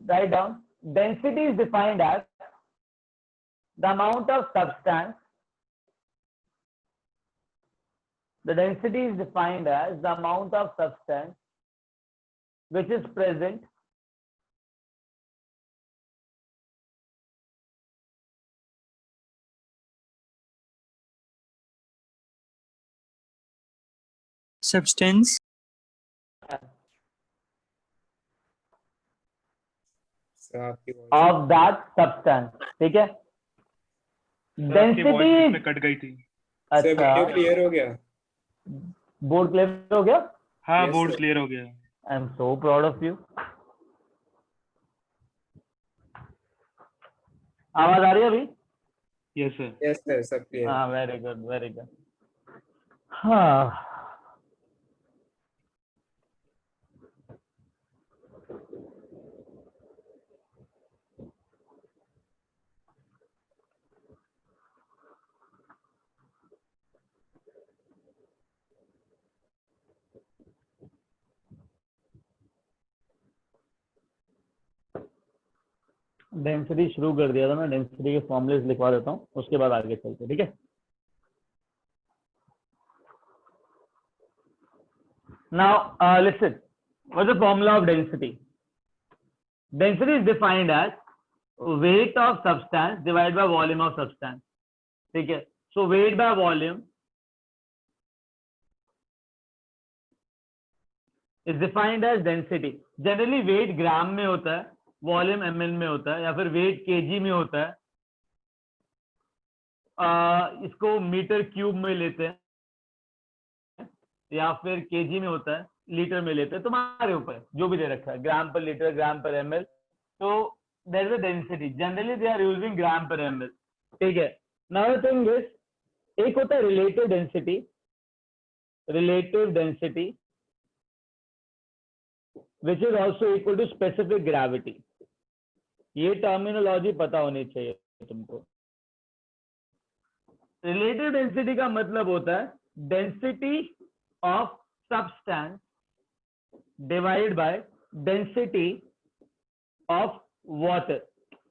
Write down. Density is defined as the amount of substance. The density is defined as the amount of substance which is present Substance. sir आपकी voice. of that substance। ठीक है, sir आपकी voice density. में cut गई थी। Sir अच्छा, video clear हो गया. बोर्ड क्लियर हो गया? हाँ Yes, बोर्ड sir. क्लियर हो गया। I am so proud of you. आवाज आ रही है अभी? Yes sir yes sir. सब क्लियर. हाँ, वेरी गुड, वेरी गुड। हाँ, डेंसिटी शुरू कर दिया था मैं, डेंसिटी के फॉर्मूलेस लिखवा देता हूँ, उसके बाद आगे चलते। ठीक है, now listen, what is the formula of density? Density is defined as weight of substance divided by volume of substance। ठीक है, so weight by volume is defined as density। generally weight ग्राम में होता है, वॉल्यूम ml में होता है, या फिर वेट kg में होता है, इसको मीटर क्यूब में लेते हैं, या फिर केजी में होता है, लीटर में लेते हैं, तुम्हारे ऊपर जो भी दे रखा है, ग्राम पर लीटर, ग्राम पर ml। तो there is a density, generally they are using gram per ml, ठीक है। नाउ द थिंग इज, एक होता है relative density, relative density which is also equal to specific gravity. ये टर्मिनोलॉजी पता होनी चाहिए तुमको। रिलेटिव डेंसिटी का मतलब होता है density of substance divided by density of water.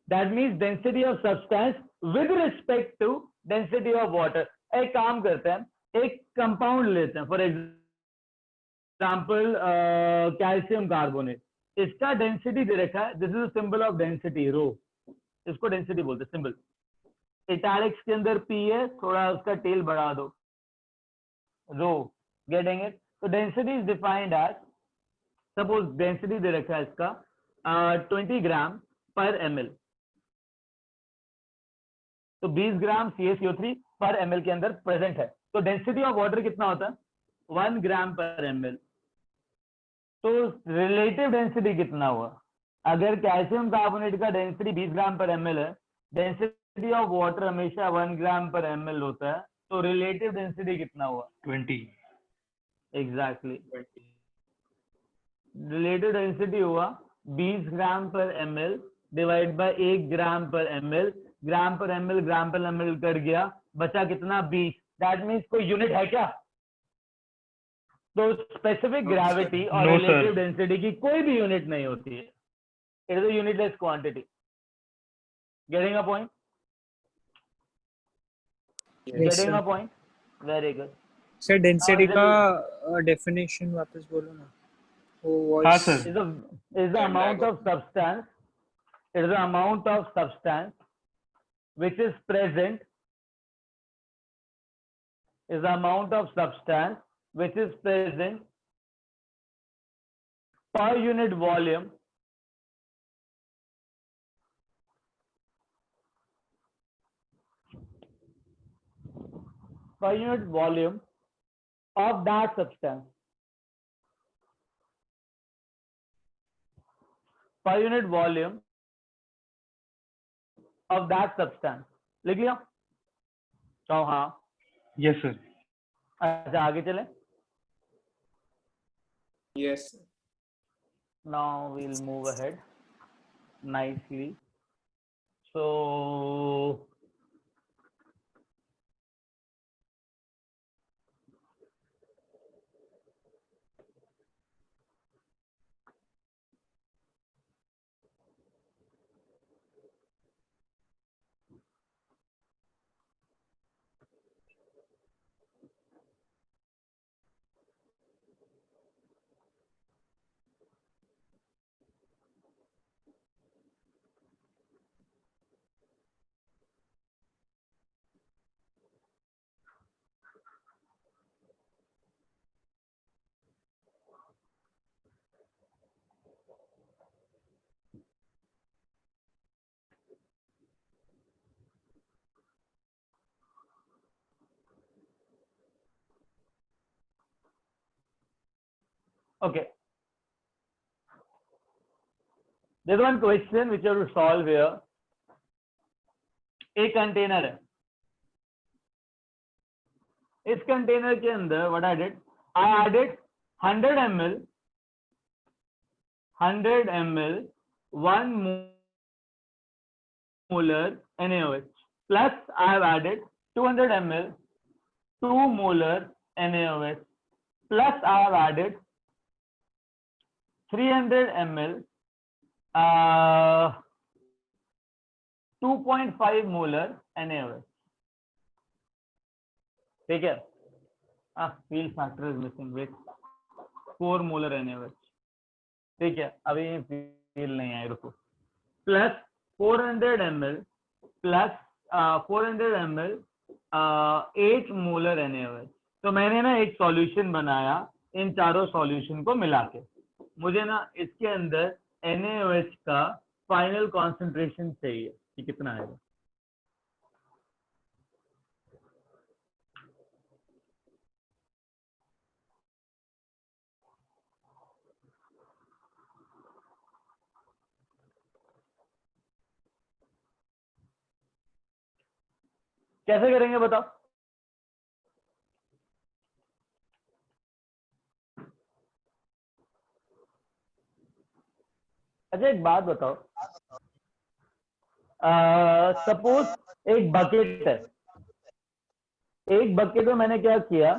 That means density of substance with respect to density of water. एक काम करते हैं, एक कंपाउंड लेते हैं, फॉर एग्जाम्पल कैल्शियम कार्बोनेट, इसका डेंसिटी दे रखा है, this is symbol of density rho, इसको डेंसिटी बोलते हैं, सिंबल। इटैलिक्स के अंदर P है, थोड़ा उसका टेल बढ़ा दो, रो, गेटिंग इट। तो density is defined as, suppose density दे रखा है इसका 20 ग्राम पर ml, तो 20 ग्राम CaCO3 पर ml के अंदर प्रेजेंट है। तो डेंसिटी ऑफ वाटर कितना होता है? 1 ग्राम पर ml। तो रिलेटिव डेंसिटी कितना हुआ? अगर कैल्शियम कार्बोनेट का डेंसिटी 20 ग्राम पर ml है, डेंसिटी ऑफ वाटर हमेशा 1 ग्राम पर ml होता है, तो रिलेटिव डेंसिटी कितना हुआ? 20। एग्जैक्टली, रिलेटिव डेंसिटी हुआ 20 ग्राम per ml divide by 1 gram per ml। Gram per ml कर गया, बचा कितना? 20। दैट मीन्स कोई यूनिट है क्या? तो स्पेसिफिक ग्रेविटी और No, रिलेटिव sir. डेंसिटी की कोई भी यूनिट नहीं होती है, it is a unitless quantity. Getting a point? Getting a point? Very good. Sir density Now, का डेफिनेशन वापस बोलो ना, वो हाँ voice. Sir. is the amount of substance, it is the amount of substance which is present, is the amount of substance which is present per unit volume of that substance, per unit volume of that substance। लिख लिया? तो हाँ, yes sir. अच्छा आगे चलें। Yes. Now we'll move ahead nicely. So okay, there's one question which you have to solve here. एक container है, इस कंटेनर के अंदर what I did, I added 100 ml 1 molar NaOH, plus I have added 200 ml 2 molar NaOH, plus I have added 300 ml 2.5 molar NaOH। ठीक है, fill factor is missing with 4 molar NaOH। ठीक है, अभी feel नहीं आई, रुको। Plus 400 ml plus 400 ml 8 molar NaOH। तो मैंने ना एक सॉल्यूशन बनाया इन चारों सॉल्यूशन को मिला के। मुझे ना इसके अंदर NaOH का फाइनल कॉन्सेंट्रेशन चाहिए कि कितना है। कैसे करेंगे बताओ? अच्छा एक बात बताओ, सपोज एक बकेट है, एक बकेट में मैंने क्या किया,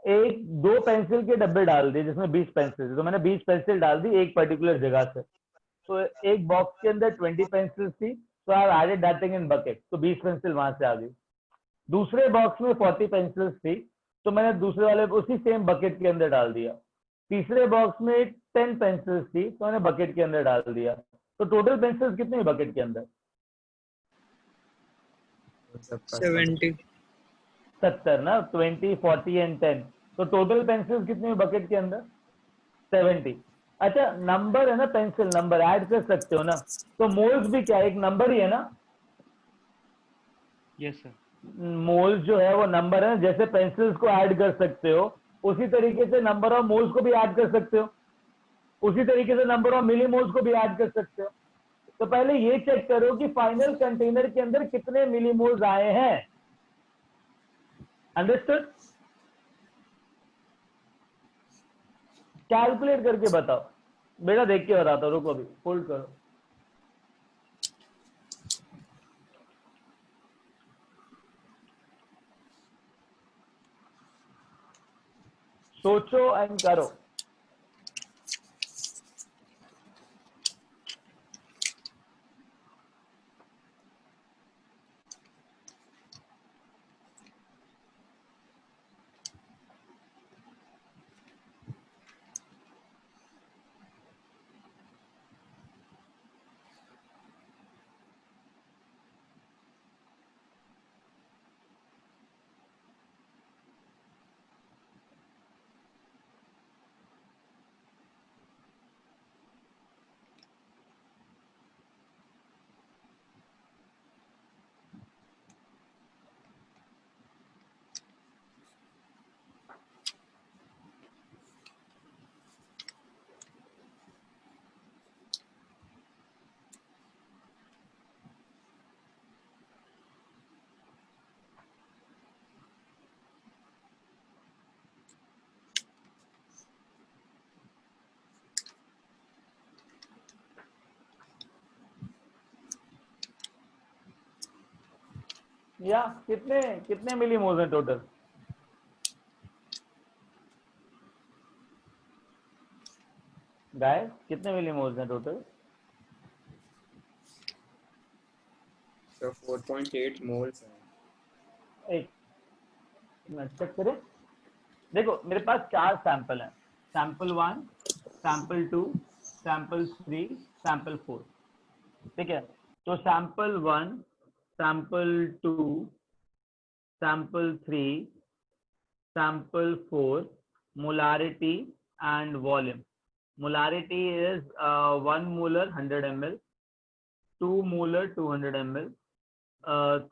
एक 2 पेंसिल के डब्बे डाल दिए जिसमें 20 पेंसिल, तो मैंने 20 पेंसिल डाल दी एक पर्टिकुलर जगह से। तो एक बॉक्स के अंदर 20 पेंसिल्स थी, तो I added that thing in bucket, तो 20 पेंसिल वहां से आ गई। दूसरे बॉक्स में 40 पेंसिल्स थी, तो मैंने दूसरे वाले उसी सेम बकेट के अंदर डाल दिया। तीसरे बॉक्स में 10 पेंसिल्स थी, तो मैंने बकेट के अंदर डाल दिया। तो टोटल पेंसिल्स कितनी है बकेट के अंदर? 70। 70 ना, 20, 40 एंड 10, तो टोटल पेंसिल्स कितनी है बकेट के अंदर? 70। अच्छा नंबर है ना, पेंसिल नंबर ऐड कर सकते हो ना, तो मोल्स भी क्या एक नंबर ही है ना? Yes sir. मोल्स जो है वो नंबर है, जैसे पेंसिल्स को ऐड कर सकते हो उसी तरीके से नंबर ऑफ मोल्स को भी ऐड कर सकते हो, उसी तरीके से नंबर ऑफ मिलीमोल्स को भी ऐड कर सकते हो। तो पहले ये चेक करो कि फाइनल कंटेनर के अंदर कितने मिलीमोल्स आए हैं। अंडरस्टूड? कैलकुलेट करके बताओ बेटा, देख के बताता हूं, रुको अभी होल्ड करो। सोचो एंड करो। या कितने कितने मिलीमोल्स हैं टोटल? गाइस कितने मिलीमोल्स हैं टोटल? So 4.8 moles है। एक मिनट चेक करें। देखो मेरे पास 4 सैंपल हैं, सैंपल 1, सैंपल 2, सैंपल 3, सैंपल 4। ठीक है, तो sample 1, sample 2, sample 3, sample 4, molarity and volume. Molarity is 1 molar 100 ml, 2 molar 200 ml,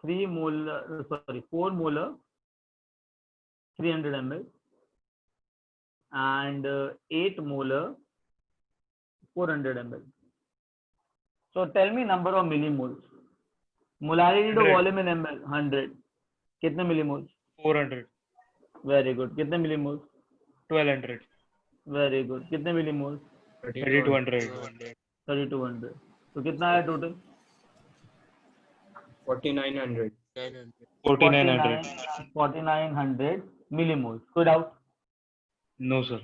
3 molar, sorry, 4 molar 300 ml, and 8 molar 400 ml. So tell me number of millimoles. Molarity to 100. volume in ml 100. कितने millimoles? 400. Very good. कितने millimoles? 1200. Very good. कितने millimoles? 3200. 3200. तो कितना है total? 4900। 4900. 4900 millimoles. कोई doubt? No sir.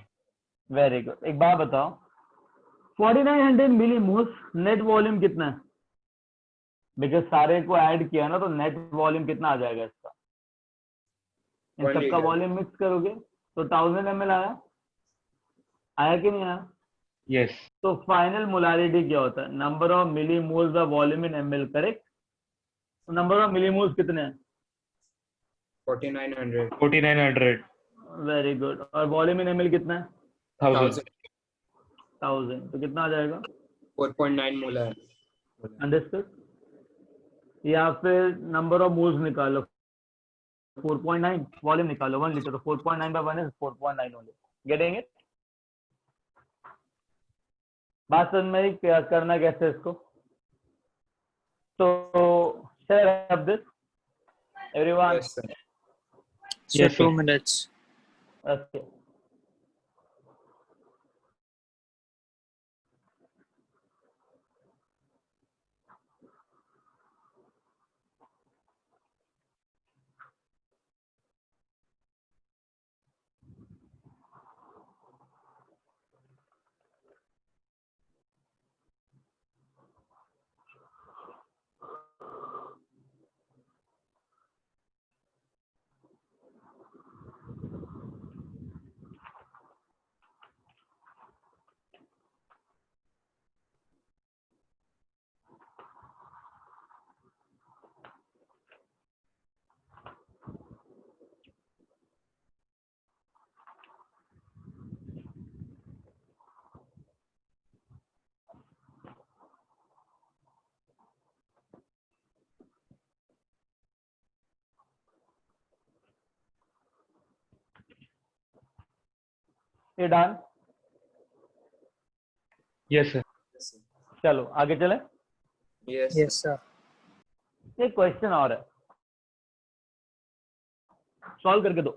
Very good. एक बात बताओ, 4900 मिलीमोल्स नेट वॉल्यूम कितना है? बिकॉज सारे को ऐड किया ना, तो नेट वॉल्यूम कितना आ जाएगा इसका? इन 1 सबका liter। वॉल्यूम मिक्स करोगे तो 1000 ml आया, आया कि नहीं आया? यस। तो फाइनल मोलारिटी क्या होता है? Number of millimoles of volume in ml, correct? तो नंबर ऑफ मिलीमोल्स कितने हैं? 4900। 4900. Very good. और वॉल्यूम इन ml कितना है? 1000. 1000। तो कितना आ जाएगा? 4.9 मोलर। अंडरस्टूड? या फिर नंबर ऑफ मोल्स निकालो, 4.9, वॉल्यूम निकालो 1 लीटर, तो 4.9 by 1 is 4.9 only. Getting it? बात समझ में आई? क्या करना कैसे इसको? तो shall I have this? Everyone? Yes, sir. So Yes, 2 sir. minutes. Okay. ये done? Yes, sir. Yes, sir. चलो आगे चले। Yes, Yes, sir. एक क्वेश्चन और है, सॉल्व करके दो।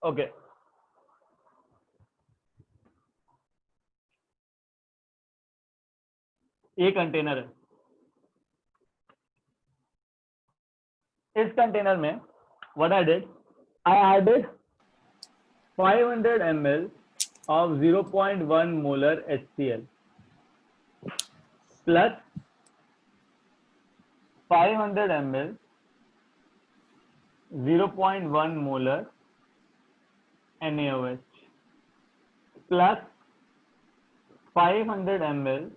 ओके, ये कंटेनर है, इस कंटेनर में what I did, I added 500 ml of 0.1 molar HCl plus 500 ml 0.1 molar NaOH plus 500 ml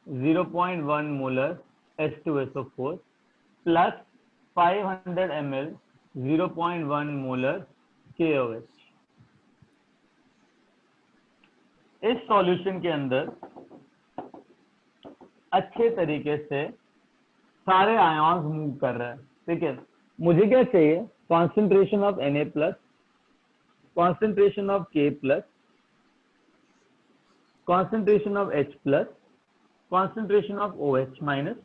0.1 molar H2SO4 plus 500 ml 0.1 molar KOH। इस सॉल्यूशन के अंदर अच्छे तरीके से सारे आयॉन्स मूव कर रहे हैं, ठीक है। मुझे क्या चाहिए? Concentration of Na plus, concentration of K plus, concentration of H plus, concentration of OH minus,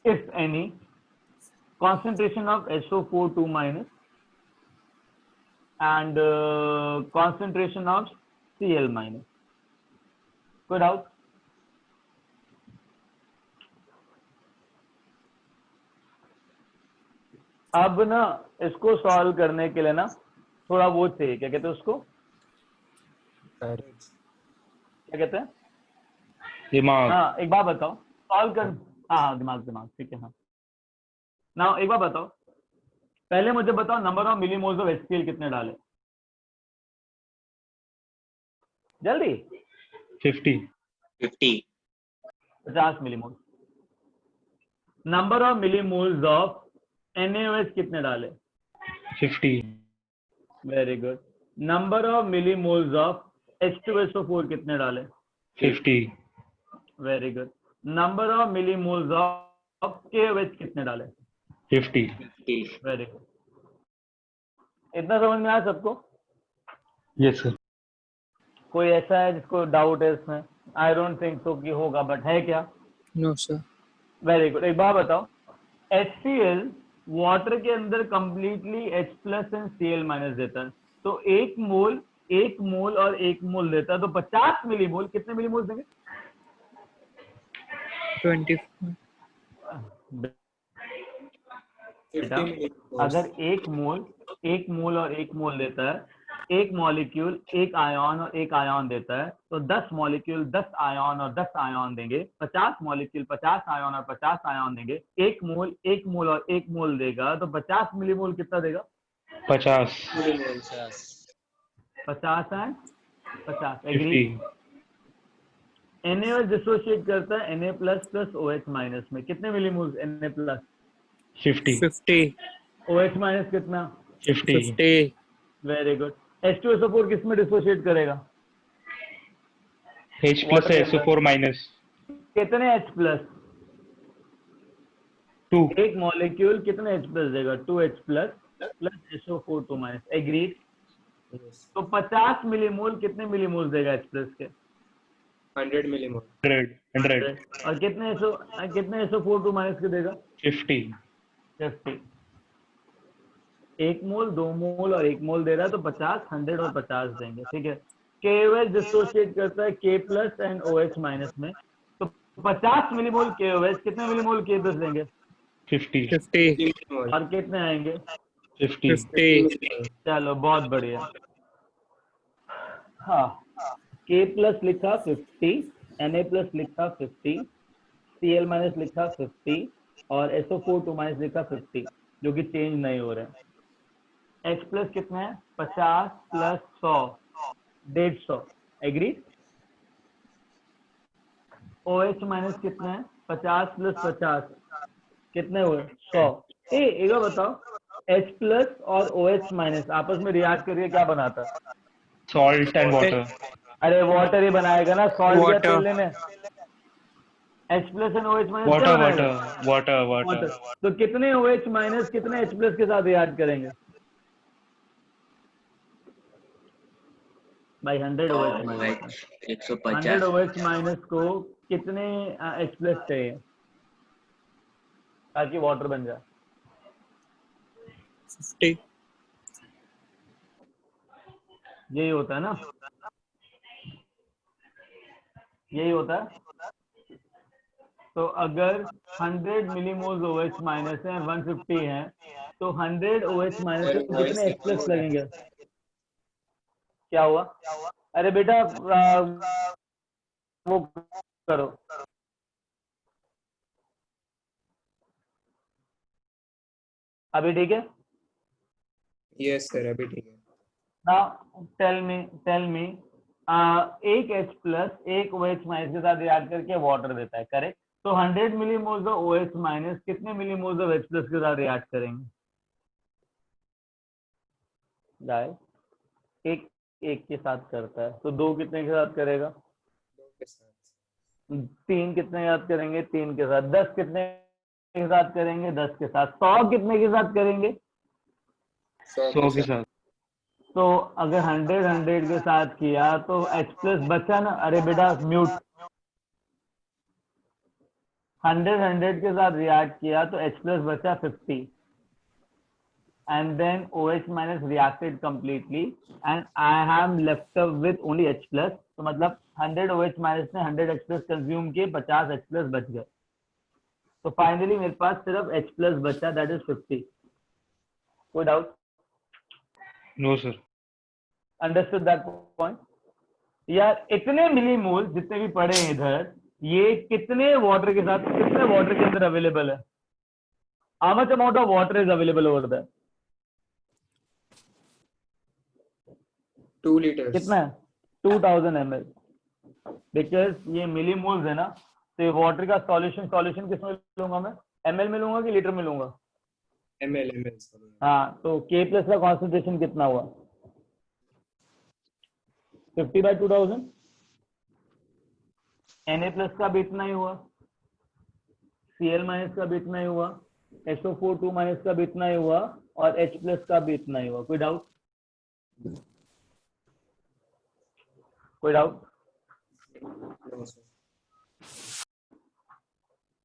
if any, concentration of SO4 2 minus, and concentration of Cl minus. Good out? अब ना इसको सॉल्व करने के लिए ना थोड़ा वो चाहिए, क्या कहते हैं उसको, क्या कहते हैं? दिमाग। हाँ, एक बात बताओ, सॉल्व कर, हाँ दिमाग, ठीक है। हाँ ना, एक बात बताओ, पहले मुझे बताओ number of millimoles of HCl कितने डाले, जल्दी। 50। 50 millimole. Number of millimoles of NaOH कितने डाले? 50। Very good. Number of millimoles of H2SO4 कितने डाले? 50। Very good. Number of millimoles of KOH कितने डाले? 50। Very good. इतना समझ में आया सबको? Yes sir. कोई ऐसा है जिसको डाउट है इसमें? आई डोंट थिंक सो कि होगा, बट है क्या? No, sir. Very good. एक बात बताओ, HCl वाटर के अंदर completely H plus and Cl minus देता है, तो एक मोल और एक मोल देता है, तो 50 मिलीमोल कितने मिलीमोल देंगे? 20. बेटा, अगर एक मोल और एक मोल देता है एक मॉलिक्यूल एक आयन और एक आयन देता है, तो 10 मॉलिक्यूल 10 आयन और 10 आयन देंगे, 50 मॉलिक्यूल 50 आयन और 50 आयन देंगे, एक मोल और एक मोल देगा, तो 50 मिलीमोल कितना देगा? 50 50 एंड 50 एग्री। 50 Na डिसोशिएट करता है Na plus plus OH minus में, कितने millimole Na plus? 50 50 OH minus कितना? 50 50 वेरी गुड। H2SO4 किस में डिसोशिएट करेगा? H plus SO4 minus कितने H प्लस? 2 एक मॉलिक्यूल कितने H प्लस देगा? 2H plus plus SO4 2 minus, agree. तो 50 मिलीमोल कितने मिलीमोल देगा H प्लस के? 100 मिलीमोल। 100 और कितने SO4 2 माइनस के देगा? 50 50। एक मोल 2 मोल और एक मोल दे रहा है, तो 50 100 और 50 देंगे, ठीक है। KOH डिसोशिएट करता है K plus and OH minus में, तो 50 मिलीमोल KOH कितने मिलीमोल K प्लस देंगे? 50 50 और कितने आएंगे? 50 50 चलो बहुत बढ़िया। हाँ, K प्लस लिखा 50, Na प्लस लिखा 50, Cl माइनस लिखा 50 और SO4 2 माइनस लिखा 50, जो कि चेंज नहीं हो रहे हैं। H प्लस कितना है? 50 प्लस 100 150, एग्री। OH माइनस कितना है? 50 प्लस 50 कितने हुए? 100। एक बार बताओ, H प्लस और OH माइनस आपस में रिएक्ट करके क्या बनाता है? salt and water अरे वाटर ही बनाएगा ना, सॉल्ट या Water. तेल लेने। H plus and OH minus क्या water बनाएगा? water water water. तो कितने OH माइनस कितने H प्लस के साथ रिएक्ट करेंगे भाई? 100 OH माइनस। 100 150 OH माइनस को कितने H प्लस चाहिए ताकि वाटर बन जाए? 50 यही होता है ना, यही होता है। तो अगर 100 मिलीमोल्स OH माइनस है, 150 है, तो 100 OH माइनस से कितने H प्लस लगेंगे? क्या हुआ? अरे बेटा वो करो, अभी ठीक है। यस सर, अभी ठीक है। नाउ टेल मी एक H प्लस एक OH माइनस के साथ रिएक्ट करके वाटर देता है, करेक्ट। तो 100 मिलीमोल्स ऑफ OH माइनस कितने मिलीमोल्स ऑफ H प्लस के साथ रिएक्ट करेंगे? गाइस, एक एक के साथ करता है, तो 2 कितने के साथ करेगा? 2 के साथ। 3 कितने के साथ करेंगे? 3 के साथ। 10 कितने के साथ करेंगे? 10 के साथ। 100 कितने के साथ करेंगे? 100 के साथ तो अगर 100 के साथ किया तो H प्लस बचा ना? अरे बेटा म्यूट। 100 के साथ रिएक्ट किया तो H प्लस बचा 50 and then OH minus reacted completely and I am left up with only H plus, तो मतलब 100 OH minus ने 100 H plus कंज्यूम किए, 50 H plus बच गए, तो फाइनली मेरे पास सिर्फ H plus बचा, दैट इज 50। कोई doubt? no sir understood that point? यार इतने मिलीमोल जितने भी पड़े हैं इधर, ये कितने वाटर के साथ, कितने वाटर के अंदर अवेलेबल है? How much amount of water is available over there? 2 liters। कितना है? 2000 ml। बिकॉज ये मिलीमोल्स है ना, तो ये वाटर का सॉल्यूशन किस में लूंगा मैं? ml में लूंगा कि लीटर में लूंगा? ml। हाँ, तो K प्लस का कॉन्सेंट्रेशन कितना हुआ? 50/2000। Na प्लस का भी इतना ही हुआ, Cl माइनस का भी इतना ही हुआ, SO4 2 माइनस का भी इतना ही हुआ, और H प्लस का भी इतना ही हुआ। कोई डाउट? कोई डाउट? No, sir।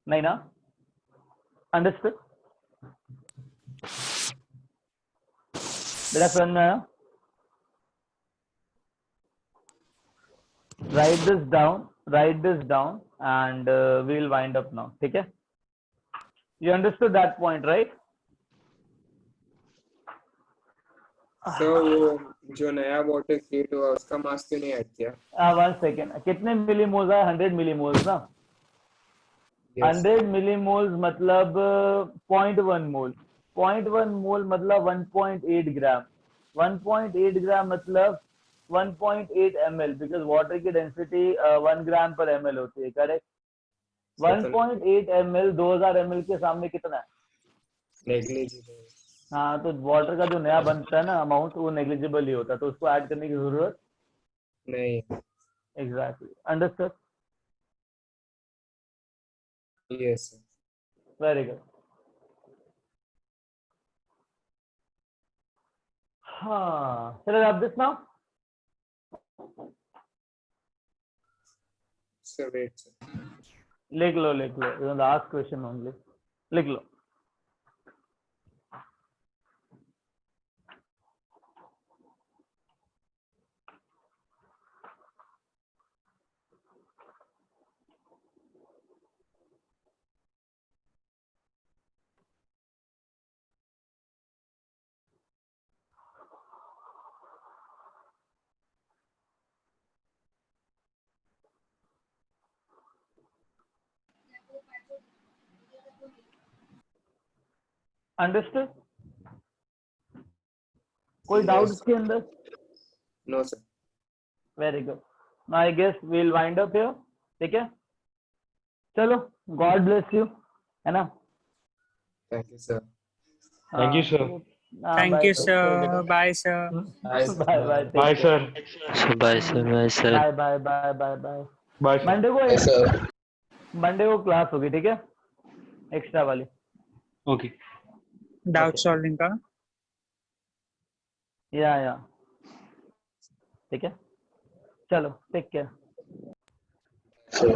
नहीं ना? अंडरस्टूड? बेटा समझ में आया? write this down and we'll wind up now, ठीक है? You understood that point, right? So वो जो नया वाटर क्रिएट हुआ उसका मास क्यों नहीं ऐड किया? 1 सेकेंड, कितने मिलीमोल्स है? 100 मिलीमोल्स ना? Yes. 100 मिलीमोल्स मतलब 0.1 मोल, 0.1 मोल मतलब 1.8 ग्राम, 1.8 ग्राम मतलब 1.8 ml, बिकॉज वाटर की डेंसिटी 1 ग्राम पर ml होती है, करेक्ट? 1.8 ml 2000 ml के सामने कितना है? नेग्लिजिबल। हाँ, तो वाटर का जो नया बनता है ना अमाउंट, वो नेग्लिजिबल ही होता है, तो उसको ऐड करने की जरूरत नहीं। Exactly understood, Yes. Very good. हाँ, चलो आप this now, So wait, sir. लिख लो लास्ट क्वेश्चन ओनली, लिख लो। अंडरस्टूड? कोई डाउट Yes. इसके अंदर? No, sir. Very good, I guess we'll wind up here, ठीक है? चलो, गॉड ब्लेस यू, है ना? Thank you, sir. Thank you, sir. Thank you, sir. Bye, sir. Bye, sir. Bye bye, Bye, sir. Bye sir, bye sir. Bye bye bye bye bye. Bye, sir. Monday को Bye, sir. Monday को class होगी, ठीक है? Extra वाली। Okay. Doubt Okay. solving का। या ठीक है, चलो टेक केयर। Sir.